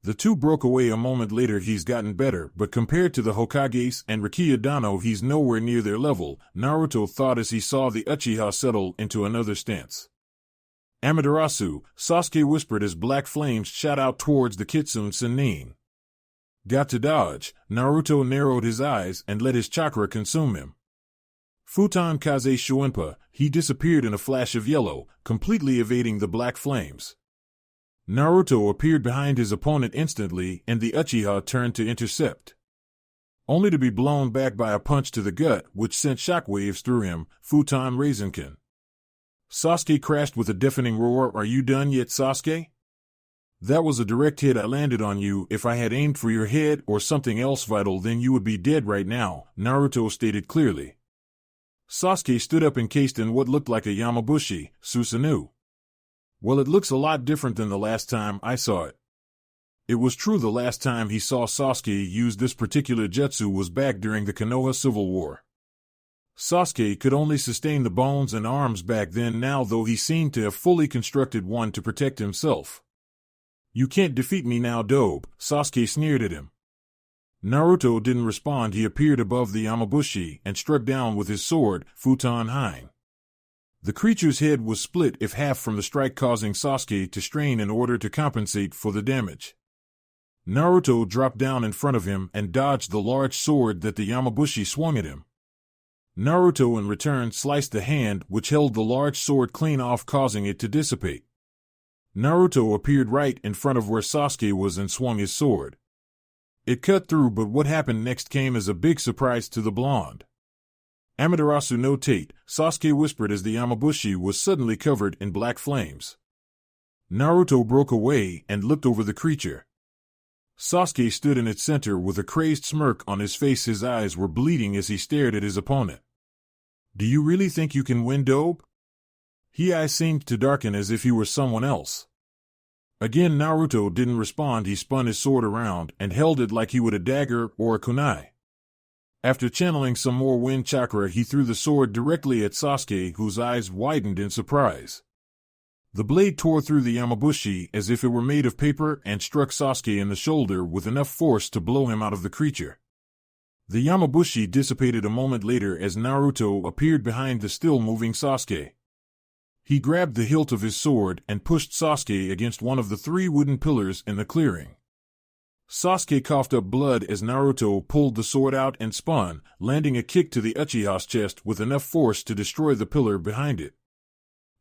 The two broke away a moment later. He's gotten better, but compared to the Hokages and Rikiya Dano, he's nowhere near their level, Naruto thought as he saw the Uchiha settle into another stance. Amaterasu, Sasuke whispered as black flames shot out towards the Kitsune Sennin. Got to dodge, Naruto narrowed his eyes and let his chakra consume him. Futon Kaze Shuenpa, he disappeared in a flash of yellow, completely evading the black flames. Naruto appeared behind his opponent instantly, and the Uchiha turned to intercept. Only to be blown back by a punch to the gut, which sent shockwaves through him, Futon Rasengan. Sasuke crashed with a deafening roar. Are you done yet, Sasuke? That was a direct hit. I landed on you. If I had aimed for your head or something else vital, then you would be dead right now, Naruto stated clearly. Sasuke stood up encased in what looked like a Yamabushi, Susanoo. Well, it looks a lot different than the last time I saw it. It was true the last time he saw Sasuke use this particular jutsu was back during the Konoha Civil War. Sasuke could only sustain the bones and arms back then now, though he seemed to have fully constructed one to protect himself. "You can't defeat me now, Dobe," Sasuke sneered at him. Naruto didn't respond. He appeared above the Yamabushi and struck down with his sword, Futon Hein. The creature's head was split in half from the strike, causing Sasuke to strain in order to compensate for the damage. Naruto dropped down in front of him and dodged the large sword that the Yamabushi swung at him. Naruto in return sliced the hand which held the large sword clean off, causing it to dissipate. Naruto appeared right in front of where Sasuke was and swung his sword. It cut through, but what happened next came as a big surprise to the blonde. "Amaterasu no Tate," Sasuke whispered as the Yamabushi was suddenly covered in black flames. Naruto broke away and looked over the creature. Sasuke stood in its center with a crazed smirk on his face. His eyes were bleeding as he stared at his opponent. "Do you really think you can win, Dobe?" His eyes seemed to darken as if he were someone else. Again, Naruto didn't respond. He spun his sword around and held it like he would a dagger or a kunai. After channeling some more wind chakra, he threw the sword directly at Sasuke, whose eyes widened in surprise. The blade tore through the Yamabushi as if it were made of paper and struck Sasuke in the shoulder with enough force to blow him out of the creature. The Yamabushi dissipated a moment later as Naruto appeared behind the still-moving Sasuke. He grabbed the hilt of his sword and pushed Sasuke against one of the 3 wooden pillars in the clearing. Sasuke coughed up blood as Naruto pulled the sword out and spun, landing a kick to the Uchiha's chest with enough force to destroy the pillar behind it.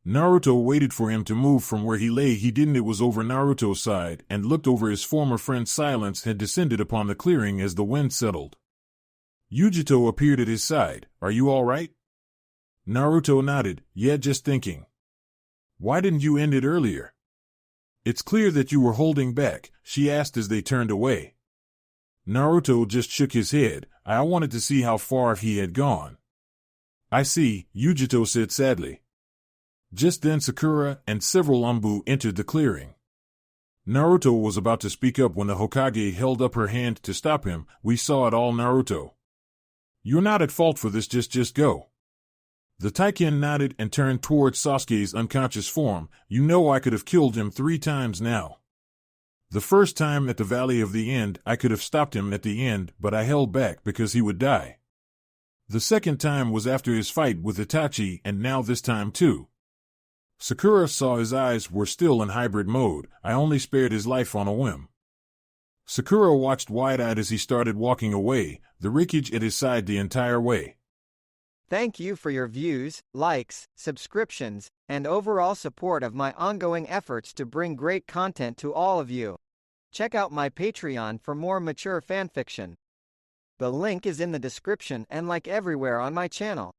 Naruto waited for him to move from where he lay. He didn't. It was over Naruto's side and looked over. His former friend Silence had descended upon the clearing as the wind settled. Yujito appeared at his side. "Are you all right?" Naruto nodded. "Yeah, just thinking." "Why didn't you end it earlier?" "It's clear that you were holding back," she asked as they turned away. Naruto just shook his head. "I wanted to see how far he had gone." "I see," Yujito said sadly. Just then Sakura and several Anbu entered the clearing. Naruto was about to speak up when the Hokage held up her hand to stop him. "We saw it all, Naruto. You're not at fault for this, just go." The Taiken nodded and turned towards Sasuke's unconscious form. "You know I could have killed him 3 times now. The first time at the Valley of the End, I could have stopped him at the end, but I held back because he would die. The second time was after his fight with Itachi, and now this time too." Sakura saw his eyes were still in hybrid mode. "I only spared his life on a whim." Sakura watched wide-eyed as he started walking away, the wreckage at his side the entire way. Thank you for your views, likes, subscriptions, and overall support of my ongoing efforts to bring great content to all of you. Check out my Patreon for more mature fanfiction. The link is in the description and like everywhere on my channel.